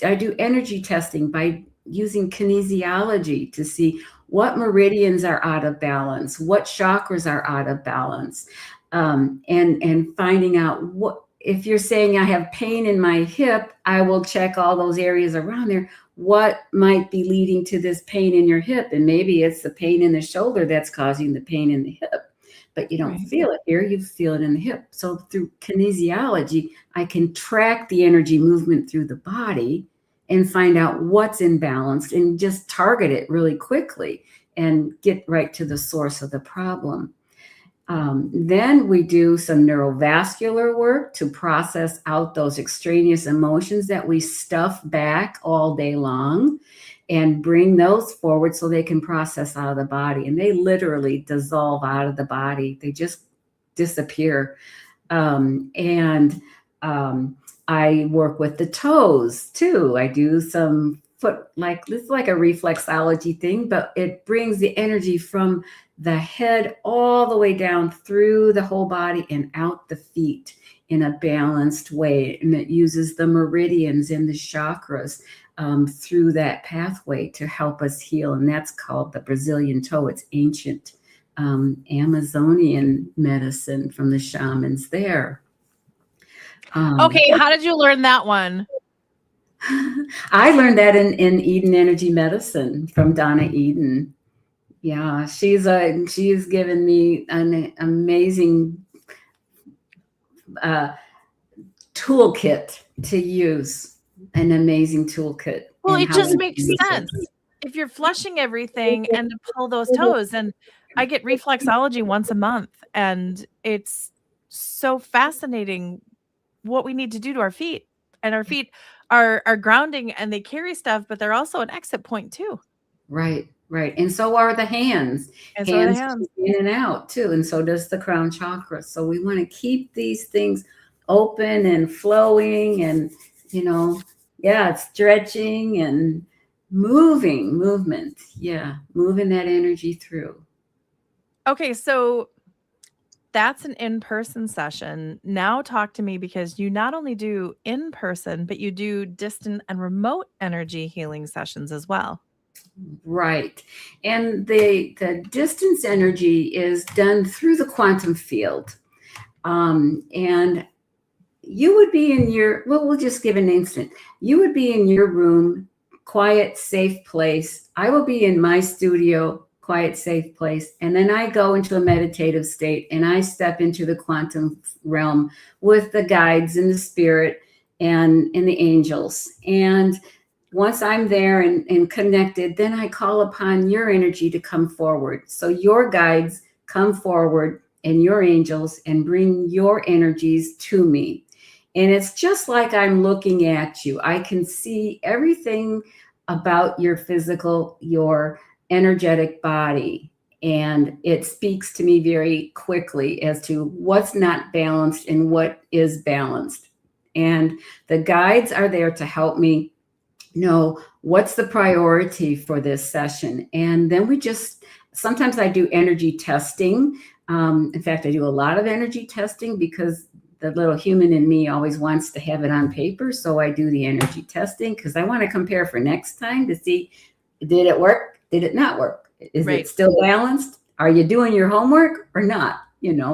I do energy testing by using kinesiology to see what meridians are out of balance, what chakras are out of balance, and finding out what, if you're saying I have pain in my hip, I will check all those areas around there. What might be leading to this pain in your hip? And maybe it's the pain in the shoulder that's causing the pain in the hip, but you don't feel it here, you feel it in the hip. So through kinesiology, I can track the energy movement through the body and find out what's imbalanced and just target it really quickly and get right to the source of the problem. Then we do some neurovascular work to process out those extraneous emotions that we stuff back all day long, and bring those forward so they can process out of the body. And they literally dissolve out of the body. They just disappear. I work with the toes too. I do some foot, it's like a reflexology thing, but it brings the energy from the head all the way down through the whole body and out the feet in a balanced way. And it uses the meridians and the chakras through that pathway to help us heal. And that's called the Brazilian toe. It's ancient Amazonian medicine from the shamans there. Okay, how did you learn that one? I learned that in Eden Energy Medicine from Donna Eden. Yeah, she's given me an amazing toolkit to use. An amazing toolkit. Well, it just makes sense. If you're flushing everything and to pull those toes, and I get reflexology once a month, and it's so fascinating what we need to do to our feet. And our feet are grounding, and they carry stuff, but they're also an exit point too. Right. Right. And so are the hands. And so are the Hands hands. in and out too. And so does the crown chakra. So we want to keep these things open and flowing and, stretching and movement. Yeah. Moving that energy through. Okay, so that's an in-person session. Now talk to me, because you not only do in-person, but you do distant and remote energy healing sessions as well. Right. And the distance energy is done through the quantum field. And you would be in we'll just give an instant. You would be in your room, quiet, safe place. I will be in my studio, quiet, safe place. And then I go into a meditative state and I step into the quantum realm with the guides and the spirit and the angels. And once I'm there and connected, then I call upon your energy to come forward. So your guides come forward and your angels and bring your energies to me. And it's just like I'm looking at you. I can see everything about your physical, your energetic body. And it speaks to me very quickly as to what's not balanced and what is balanced. And the guides are there to help me know what's the priority for this session. And then sometimes I do energy testing. In fact, I do a lot of energy testing because the little human in me always wants to have it on paper. So I do the energy testing because I want to compare for next time to see, did it work? Did it not work? Is Right. it still balanced? Are you doing your homework or not?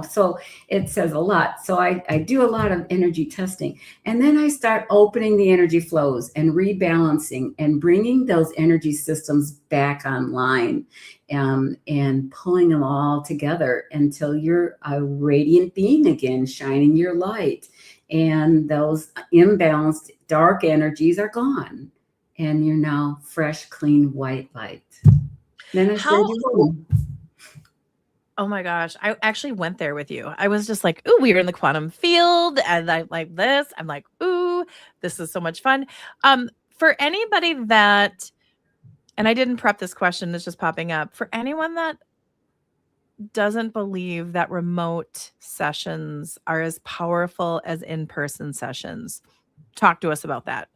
So it says a lot. So I do a lot of energy testing. And then I start opening the energy flows and rebalancing and bringing those energy systems back online, and pulling them all together until you're a radiant being again, shining your light. And those imbalanced dark energies are gone. And you're now fresh, clean, white light. Then I send you home. Oh my gosh. I actually went there with you. I was just like, ooh, we were in the quantum field and I like this. I'm like, ooh, this is so much fun. For anybody that, and I didn't prep this question, it's just popping up. For anyone that doesn't believe that remote sessions are as powerful as in-person sessions, talk to us about that.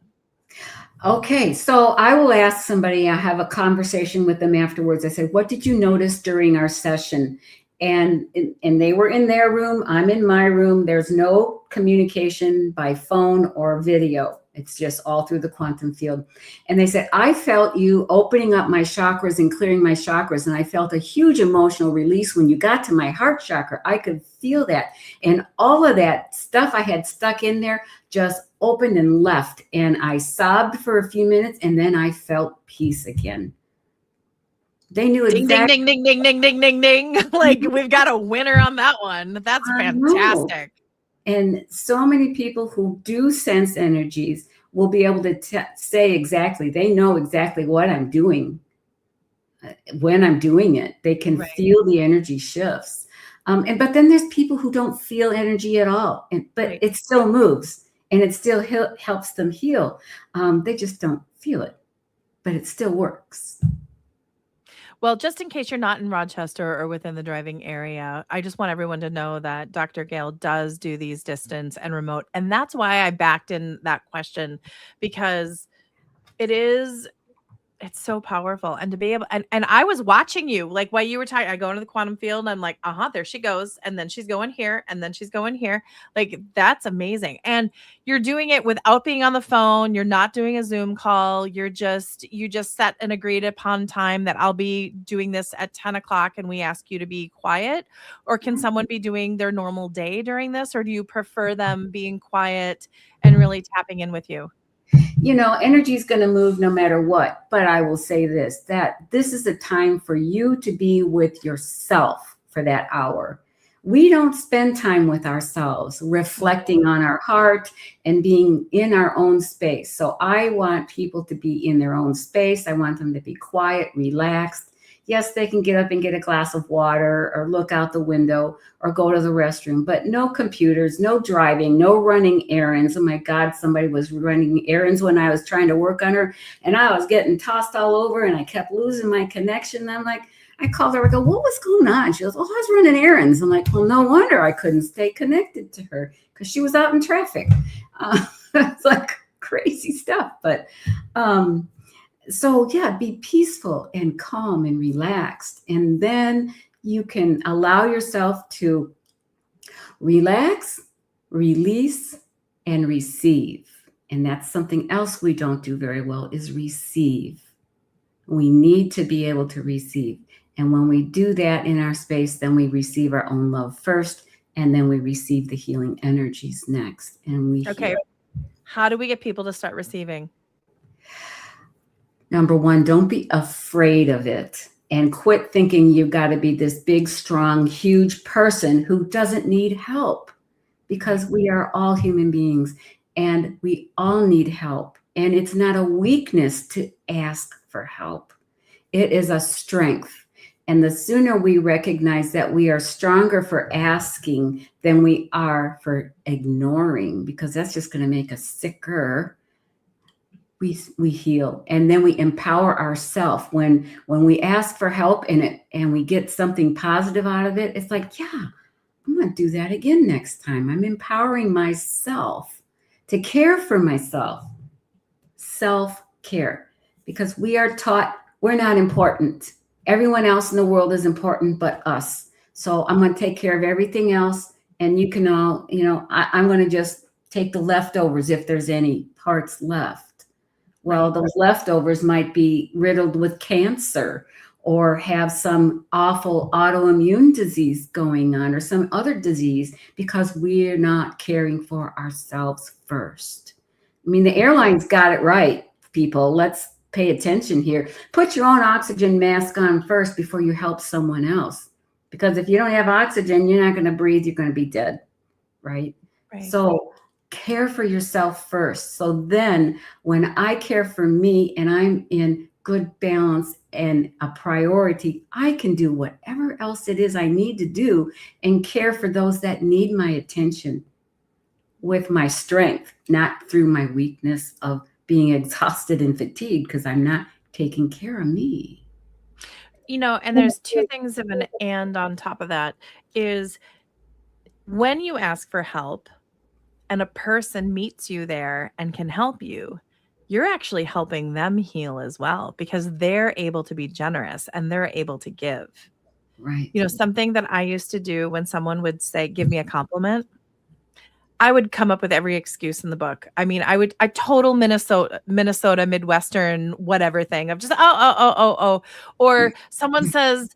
Okay, so I will ask somebody, I have a conversation with them afterwards. I say, what did you notice during our session? And they were in their room, I'm in my room. There's no communication by phone or video. It's just all through the quantum field. And they said, I felt you opening up my chakras and clearing my chakras. And I felt a huge emotional release when you got to my heart chakra. I could feel that. And all of that stuff I had stuck in there just opened and left. And I sobbed for a few minutes and then I felt peace again. They knew exactly. Ding, ding, ding, ding, ding, ding, ding, ding. Like we've got a winner on that one. That's fantastic. And so many people who do sense energies will be able to say exactly, they know exactly what I'm doing when I'm doing it. They can feel the energy shifts. But then there's people who don't feel energy at all, but it still moves and it still helps them heal. They just don't feel it, but it still works. Well, just in case you're not in Rochester or within the driving area, I just want everyone to know that Dr. Gail does do these distance and remote. And that's why I backed in that question, because it's so powerful. And to be able, and I was watching you, like while you were talking, I go into the quantum field and I'm like, there she goes. And then she's going here and then she's going here. Like, that's amazing. And you're doing it without being on the phone. You're not doing a Zoom call. You just set an agreed upon time that I'll be doing this at 10 o'clock and we ask you to be quiet. Or can someone be doing their normal day during this? Or do you prefer them being quiet and really tapping in with you? Energy is going to move no matter what. But I will say that this is a time for you to be with yourself for that hour. We don't spend time with ourselves, reflecting on our heart and being in our own space. So I want people to be in their own space. I want them to be quiet, relaxed. Yes, they can get up and get a glass of water or look out the window or go to the restroom, but no computers, no driving, no running errands. Oh my God, somebody was running errands when I was trying to work on her, and I was getting tossed all over and I kept losing my connection. I'm like, I called her, I go, what was going on? She goes, oh, I was running errands. I'm like, well, no wonder I couldn't stay connected to her because she was out in traffic. It's like crazy stuff. But so yeah, be peaceful and calm and relaxed. And then you can allow yourself to relax, release, and receive. And that's something else we don't do very well is receive. We need to be able to receive. And when we do that in our space, then we receive our own love first, and then we receive the healing energies next. And we heal. How do we get people to start receiving? Number one, don't be afraid of it and quit thinking you've got to be this big, strong, huge person who doesn't need help, because we are all human beings and we all need help. And it's not a weakness to ask for help. It is a strength. And the sooner we recognize that we are stronger for asking than we are for ignoring, because that's just going to make us sicker, we heal. And then we empower ourselves. When we ask for help and we get something positive out of it, it's like, yeah, I'm going to do that again next time. I'm empowering myself to care for myself. Self-care. Because we are taught we're not important. Everyone else in the world is important but us. So I'm going to take care of everything else. And you can all, I'm going to just take the leftovers if there's any parts left. Well, those leftovers might be riddled with cancer or have some awful autoimmune disease going on or some other disease because we're not caring for ourselves first. I mean, the airlines got it right, people. Let's pay attention here. Put your own oxygen mask on first before you help someone else. Because if you don't have oxygen, you're not going to breathe. You're going to be dead, right? So care for yourself first. So then when I care for me and I'm in good balance and a priority, I can do whatever else it is I need to do and care for those that need my attention with my strength, not through my weakness of being exhausted and fatigued because I'm not taking care of me. And there's two things of an and on top of that is when you ask for help and a person meets you there and can help you, you're actually helping them heal as well because they're able to be generous and they're able to give. Right. Something that I used to do when someone would say, give me a compliment, I would come up with every excuse in the book. I mean, I total Minnesota, Midwestern, whatever thing of just, oh. Or someone says,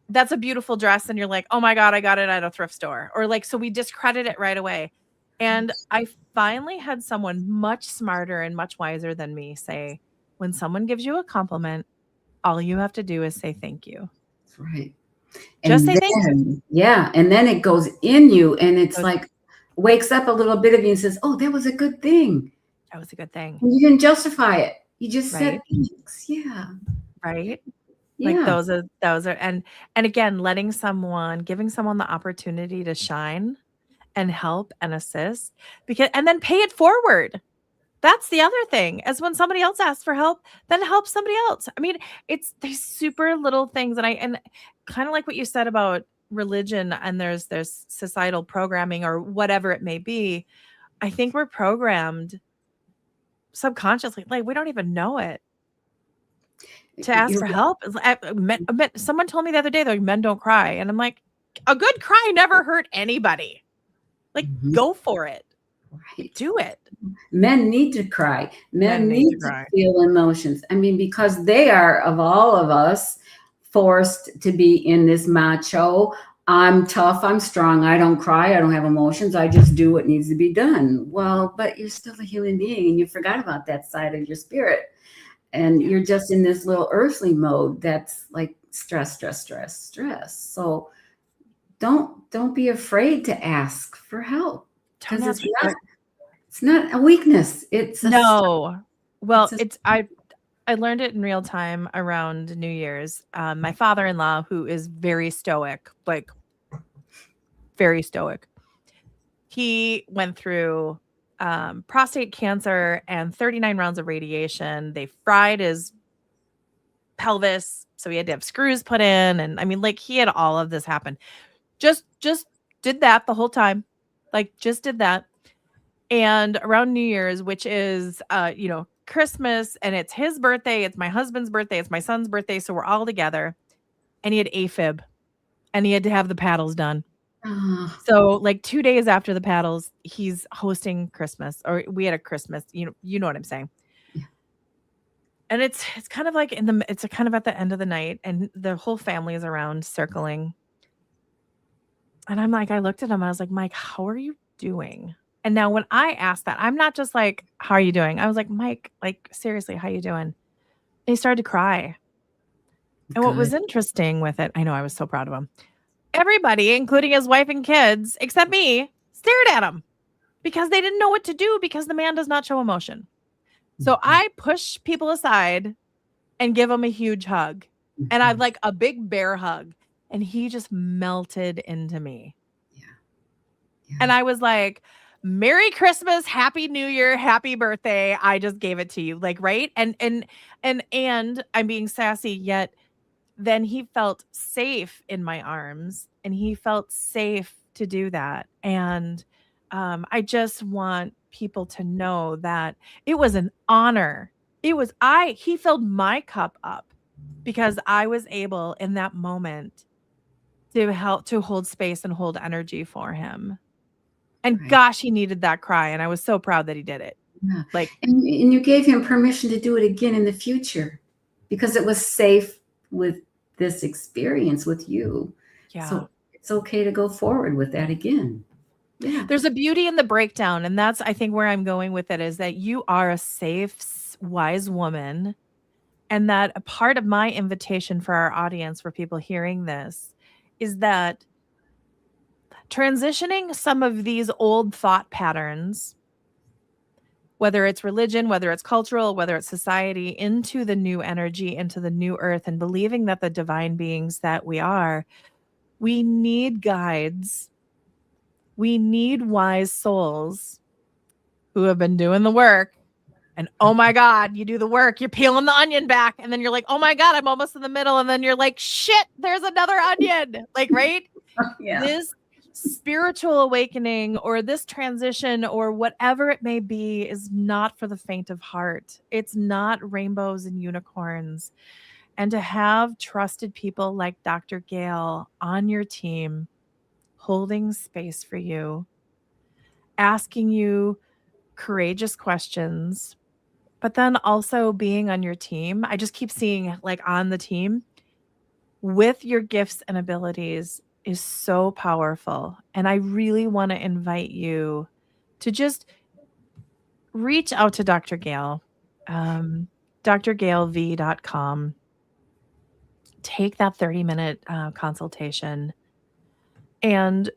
that's a beautiful dress. And you're like, oh my God, I got it at a thrift store. Or like, so we discredit it right away. And I finally had someone much smarter and much wiser than me say, when someone gives you a compliment, all you have to do is say thank you. That's right. Just say thank you. Yeah. And then it goes in you and it's like wakes up a little bit of you and says, oh, that was a good thing. That was a good thing. And you didn't justify it. You just said thanks. Yeah. Right. Yeah. Like those are, and again, giving someone the opportunity to shine and help and assist and then pay it forward. That's the other thing, as when somebody else asks for help, then help somebody else. I mean, it's these super little things. And kind of like what you said about religion and there's societal programming or whatever it may be. I think we're programmed subconsciously, like we don't even know it, to ask for help. Someone told me the other day, like, men don't cry. And I'm like, a good cry never hurt anybody. Like, go for it. Right. Do it. Men need to cry. Men need to feel emotions. I mean, because they are, of all of us, forced to be in this macho, I'm tough, I'm strong, I don't cry, I don't have emotions, I just do what needs to be done. Well, but you're still a human being and you forgot about that side of your spirit. And you're just in this little earthly mode that's like stress. So don't be afraid to ask for help. Because it's not a weakness. It's a no. Well, I learned it in real time around New Year's. My father-in-law, who is very stoic, like very stoic, he went through prostate cancer and 39 rounds of radiation. They fried his pelvis, so he had to have screws put in, and I mean, like, he had all of this happen. Just did that the whole time. Like, just did that. And around New Year's, which is Christmas, and it's his birthday, it's my husband's birthday, it's my son's birthday, so we're all together. And he had AFib, and he had to have the paddles done. Oh, So, like 2 days after the paddles, he's hosting Christmas, or we had a Christmas, you know what I'm saying. yeah. And it's kind of like it's kind of at the end of the night, and the whole family is around circling. And I'm like, I looked at him, I was like, Mike, how are you doing? And now when I asked that, I'm not just like, how are you doing? I was like, Mike, like, seriously, how you doing? And he started to cry. And what was Good. interesting with it, I know, I was so proud of him. Everybody, including his wife and kids, except me, stared at him because they didn't know what to do because the man does not show emotion. So I push people aside and give him a huge hug. And I've like a big bear hug. And he just melted into me. Yeah. And I was like, Merry Christmas, Happy New Year, Happy Birthday. I just gave it to you. Like, right? And I'm being sassy, yet then he felt safe in my arms, and he felt safe to do that. And I just want people to know that it was an honor. He filled my cup up because I was able in that moment to help to hold space and hold energy for him. And Right. gosh, he needed that cry. And I was so proud that he did it. Yeah. Like, And you gave him permission to do it again in the future because it was safe with this experience with you. yeah. So it's okay to go forward with that again. Yeah. There's a beauty in the breakdown. And that's, I think, where I'm going with it, is that you are a safe, wise woman. And that a part of my invitation for our audience, for people hearing this, is that transitioning some of these old thought patterns, whether it's religion, whether it's cultural, whether it's society, into the new energy, into the new earth, and believing that the divine beings that we are, we need guides. We need wise souls who have been doing the work. And oh my God, you do the work, you're peeling the onion back. And then you're like, oh my God, I'm almost in the middle. And then you're like, shit, there's another onion. Like, right? Yeah. This spiritual awakening, or this transition, or whatever it may be, is not for the faint of heart. It's not rainbows and unicorns. And to have trusted people like Dr. Gail on your team, holding space for you, asking you courageous questions, but then also being on your team. I just keep seeing, like, on the team with your gifts and abilities is so powerful. And I really want to invite you to just reach out to Dr. Gail, drgailv.com. Take that 30-minute consultation. And,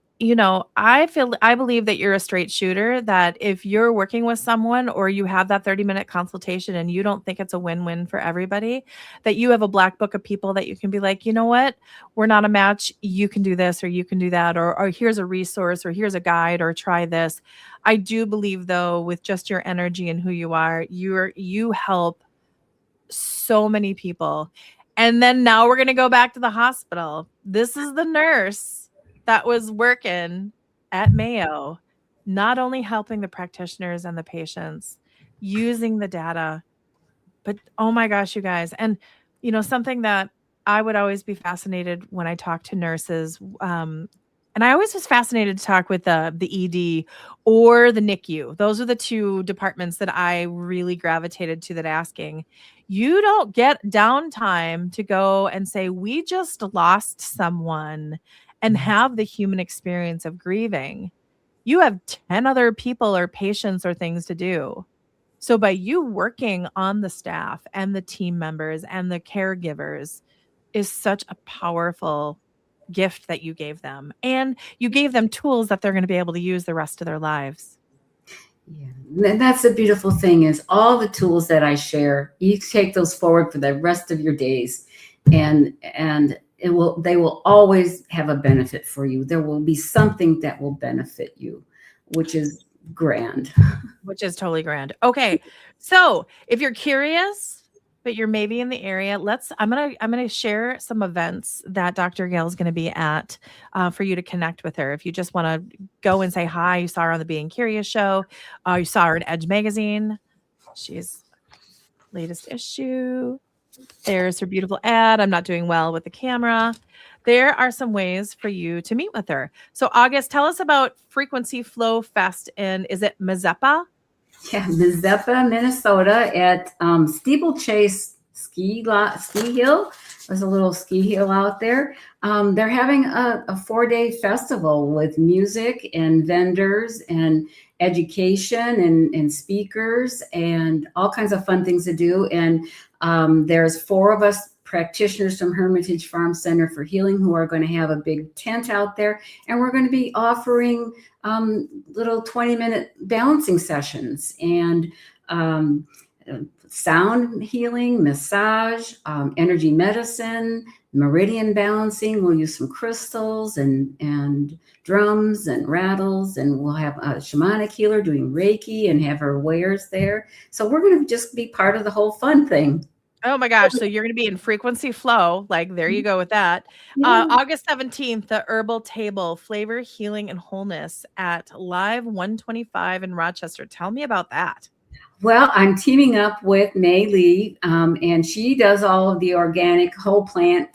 I believe that you're a straight shooter, that if you're working with someone, or you have that 30-minute consultation and you don't think it's a win-win for everybody, that you have a black book of people that you can be like, you know what, we're not a match. You can do this, or you can do that, or here's a resource, or here's a guide, or try this. I do believe, though, with just your energy and who you are, you help so many people. And then now we're going to go back to the hospital. This is the nurse that was working at Mayo, not only helping the practitioners and the patients, using the data, but oh my gosh, you guys. And, something that I would always be fascinated when I talk to nurses, and I always was fascinated to talk with the ED or the NICU. Those are the two departments that I really gravitated to, that asking, you don't get downtime to go and say, we just lost someone, and have the human experience of grieving. You have 10 other people or patients or things to do. So by you working on the staff and the team members and the caregivers is such a powerful gift that you gave them. And you gave them tools that they're going to be able to use the rest of their lives. Yeah, and that's the beautiful thing is all the tools that I share, you take those forward for the rest of your days, and they will always have a benefit for you. There will be something that will benefit you, which is grand. Which is totally grand. Okay. So if you're curious, but you're maybe in the area, I'm gonna share some events that Dr. Gail is gonna be at for you to connect with her. If you just want to go and say hi, you saw her on the Being Curious show, you saw her in Edge magazine. She's latest issue. There's her beautiful ad. I'm not doing well with the camera. There are some ways for you to meet with her. So August, tell us about Frequency Flow Fest in, is it Mazeppa? Yeah, Mazeppa, Minnesota at Steeplechase Ski Hill. There's a little ski hill out there. They're having a 4-day festival with music and vendors and education and speakers and all kinds of fun things to do. And there's 4 of us practitioners from Hermitage Farm Center for Healing who are going to have a big tent out there. And we're going to be offering little 20-minute balancing sessions and sound healing, massage, energy medicine, meridian balancing. We'll use some crystals and drums and rattles, and we'll have a shamanic healer doing Reiki and have her wares there. So we're going to just be part of the whole fun thing. Oh my gosh. So you're going to be in Frequency Flow. Like, there you go with that. Yeah. August 17th, the Herbal Table, Flavor, Healing, and Wholeness at Live 125 in Rochester. Tell me about that. Well, I'm teaming up with May Lee, and she does all of the organic whole plant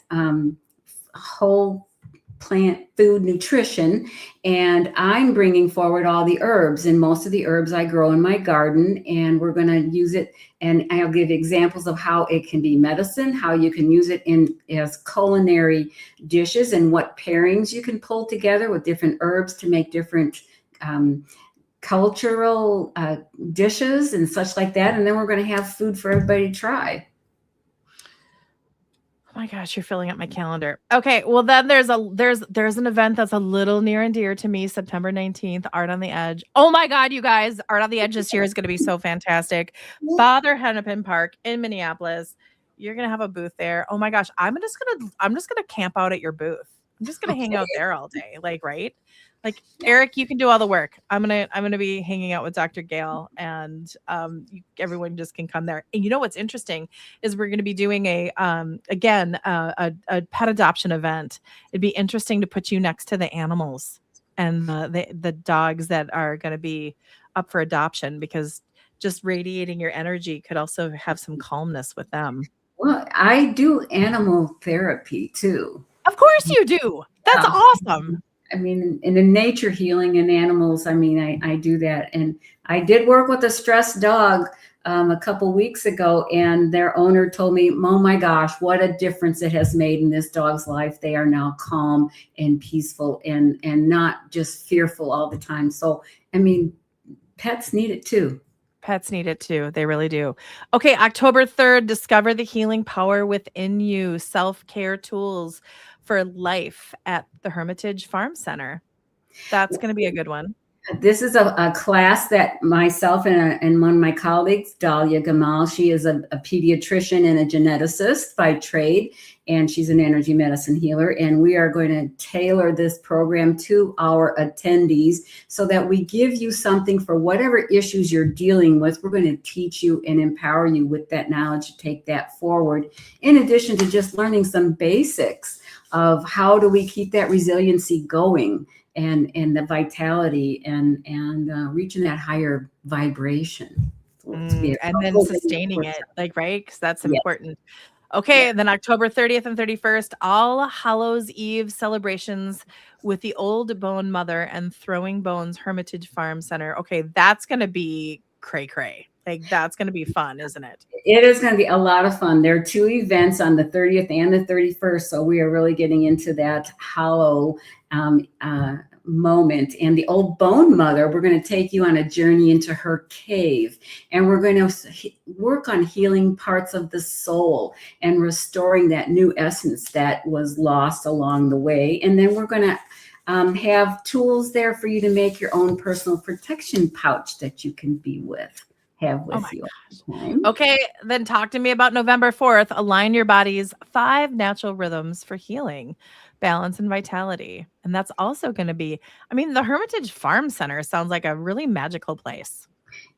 food nutrition, and I'm bringing forward all the herbs, and most of the herbs I grow in my garden, and we're going to use it, and I'll give examples of how it can be medicine, how you can use it as culinary dishes, and what pairings you can pull together with different herbs to make different cultural dishes and such like that. And then we're going to have food for everybody to try. Oh my gosh, you're filling up my calendar. Okay, well then there's an event that's a little near and dear to me, September 19th, Art on the Edge. Oh my God, you guys, Art on the Edge this year is going to be so fantastic. Father Hennepin Park in Minneapolis. You're going to have a booth there. Oh my gosh, I'm just going to camp out at your booth. I'm just going to hang out there all day. Like, right? Like, Eric, you can do all the work. I'm gonna be hanging out with Dr. Gail, and everyone just can come there. And you know what's interesting is we're going to be doing a pet adoption event. It'd be interesting to put you next to the animals and the dogs that are going to be up for adoption, because just radiating your energy could also have some calmness with them. Well, I do animal therapy too. Of course you do. That's awesome. I mean, in the nature healing in animals, I mean, I do that. And I did work with a stressed dog a couple weeks ago, and their owner told me, oh my gosh, what a difference it has made in this dog's life. They are now calm and peaceful and not just fearful all the time. So, I mean, pets need it too. Pets need it too. They really do. Okay, October 3rd, discover the healing power within you, self-care tools for life at the Hermitage Farm Center. That's going to be a good one. This is a class that myself and one of my colleagues, Dahlia Gamal, she is a pediatrician and a geneticist by trade, and she's an energy medicine healer. And we are going to tailor this program to our attendees so that we give you something for whatever issues you're dealing with. We're going to teach you and empower you with that knowledge to take that forward, in addition to just learning some basics of how do we keep that resiliency going and the vitality and reaching that higher vibration. And then sustaining it, like, right? Because that's important. Okay, then October 30th and 31st, All Hallows Eve celebrations with the Old Bone Mother and Throwing Bones Hermitage Farm Center. Okay, that's going to be cray-cray. Like, that's going to be fun, isn't it? It is going to be a lot of fun. There are 2 events on the 30th and the 31st, so we are really getting into that hollow moment. And the Old Bone Mother, we're going to take you on a journey into her cave, and we're going to work on healing parts of the soul and restoring that new essence that was lost along the way. And then we're going to have tools there for you to make your own personal protection pouch that you can have with you all the time. Okay, then talk to me about November 4th. Align your body's 5 natural rhythms for healing, balance, and vitality. And that's also going to be, the Hermitage Farm Center sounds like a really magical place.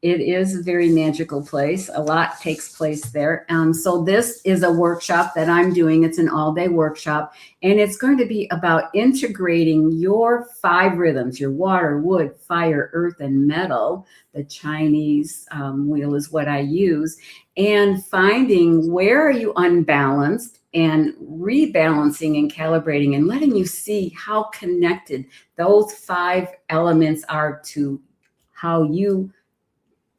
It is a very magical place. A lot takes place there. So this is a workshop that I'm doing. It's an all-day workshop, and it's going to be about integrating your 5 rhythms, your water, wood, fire, earth, and metal. The Chinese wheel is what I use, and finding where are you unbalanced and rebalancing and calibrating and letting you see how connected those 5 elements are to how you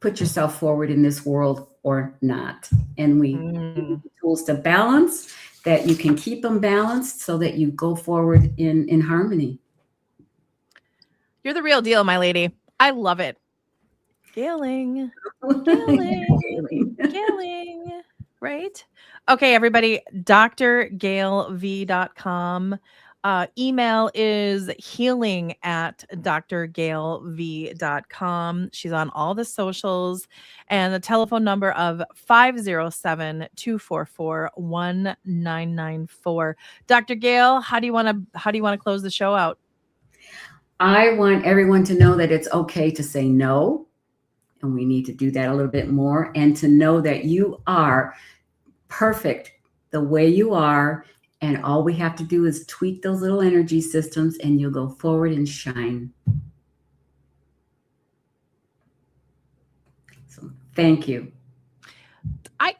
put yourself forward in this world or not. And we give you tools to balance, that you can keep them balanced so that you go forward in harmony. You're the real deal, my lady. I love it. Gailing. Right? Okay, everybody, drgailv.com. Email is healing@drgailv.com. She's on all the socials, and the telephone number of 507-244-1994. Dr. Gail, how do you want to close the show out? I want everyone to know that it's okay to say no, and we need to do that a little bit more, and to know that you are perfect the way you are. And all we have to do is tweak those little energy systems, and you'll go forward and shine. So thank you. I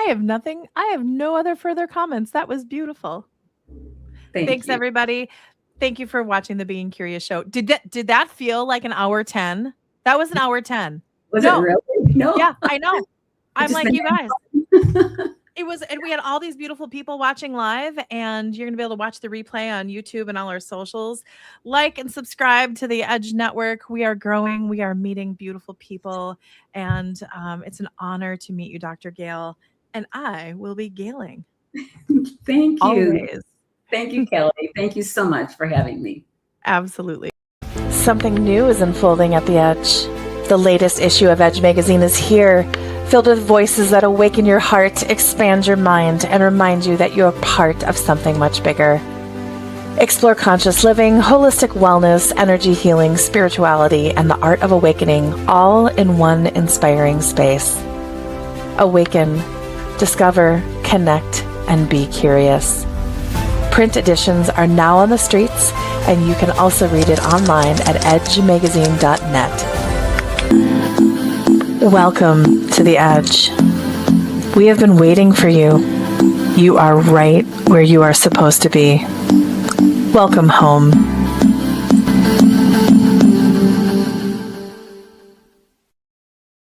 have nothing. I have no other further comments. That was beautiful. Thanks, everybody. Thank you for watching the Being Curious show. Did that feel like an hour 10? That was an hour 10. Was it really? No. Yeah, I know. I'm like you guys. It was, and we had all these beautiful people watching live, and you're going to be able to watch the replay on YouTube and all our socials. Like and subscribe to the Edge Network. We are growing. We are meeting beautiful people, and it's an honor to meet you, Dr. Gail, and I will be gailing. Thank you. Always. Thank you, Kelly. Thank you so much for having me. Absolutely. Something new is unfolding at the Edge. The latest issue of Edge magazine is here, filled with voices that awaken your heart, expand your mind, and remind you that you're part of something much bigger. Explore conscious living, holistic wellness, energy healing, spirituality, and the art of awakening, all in one inspiring space. Awaken, discover, connect, and be curious. Print editions are now on the streets, and you can also read it online at edgemagazine.net. Welcome to the Edge. We have been waiting for you. You are right where you are supposed to be. Welcome home.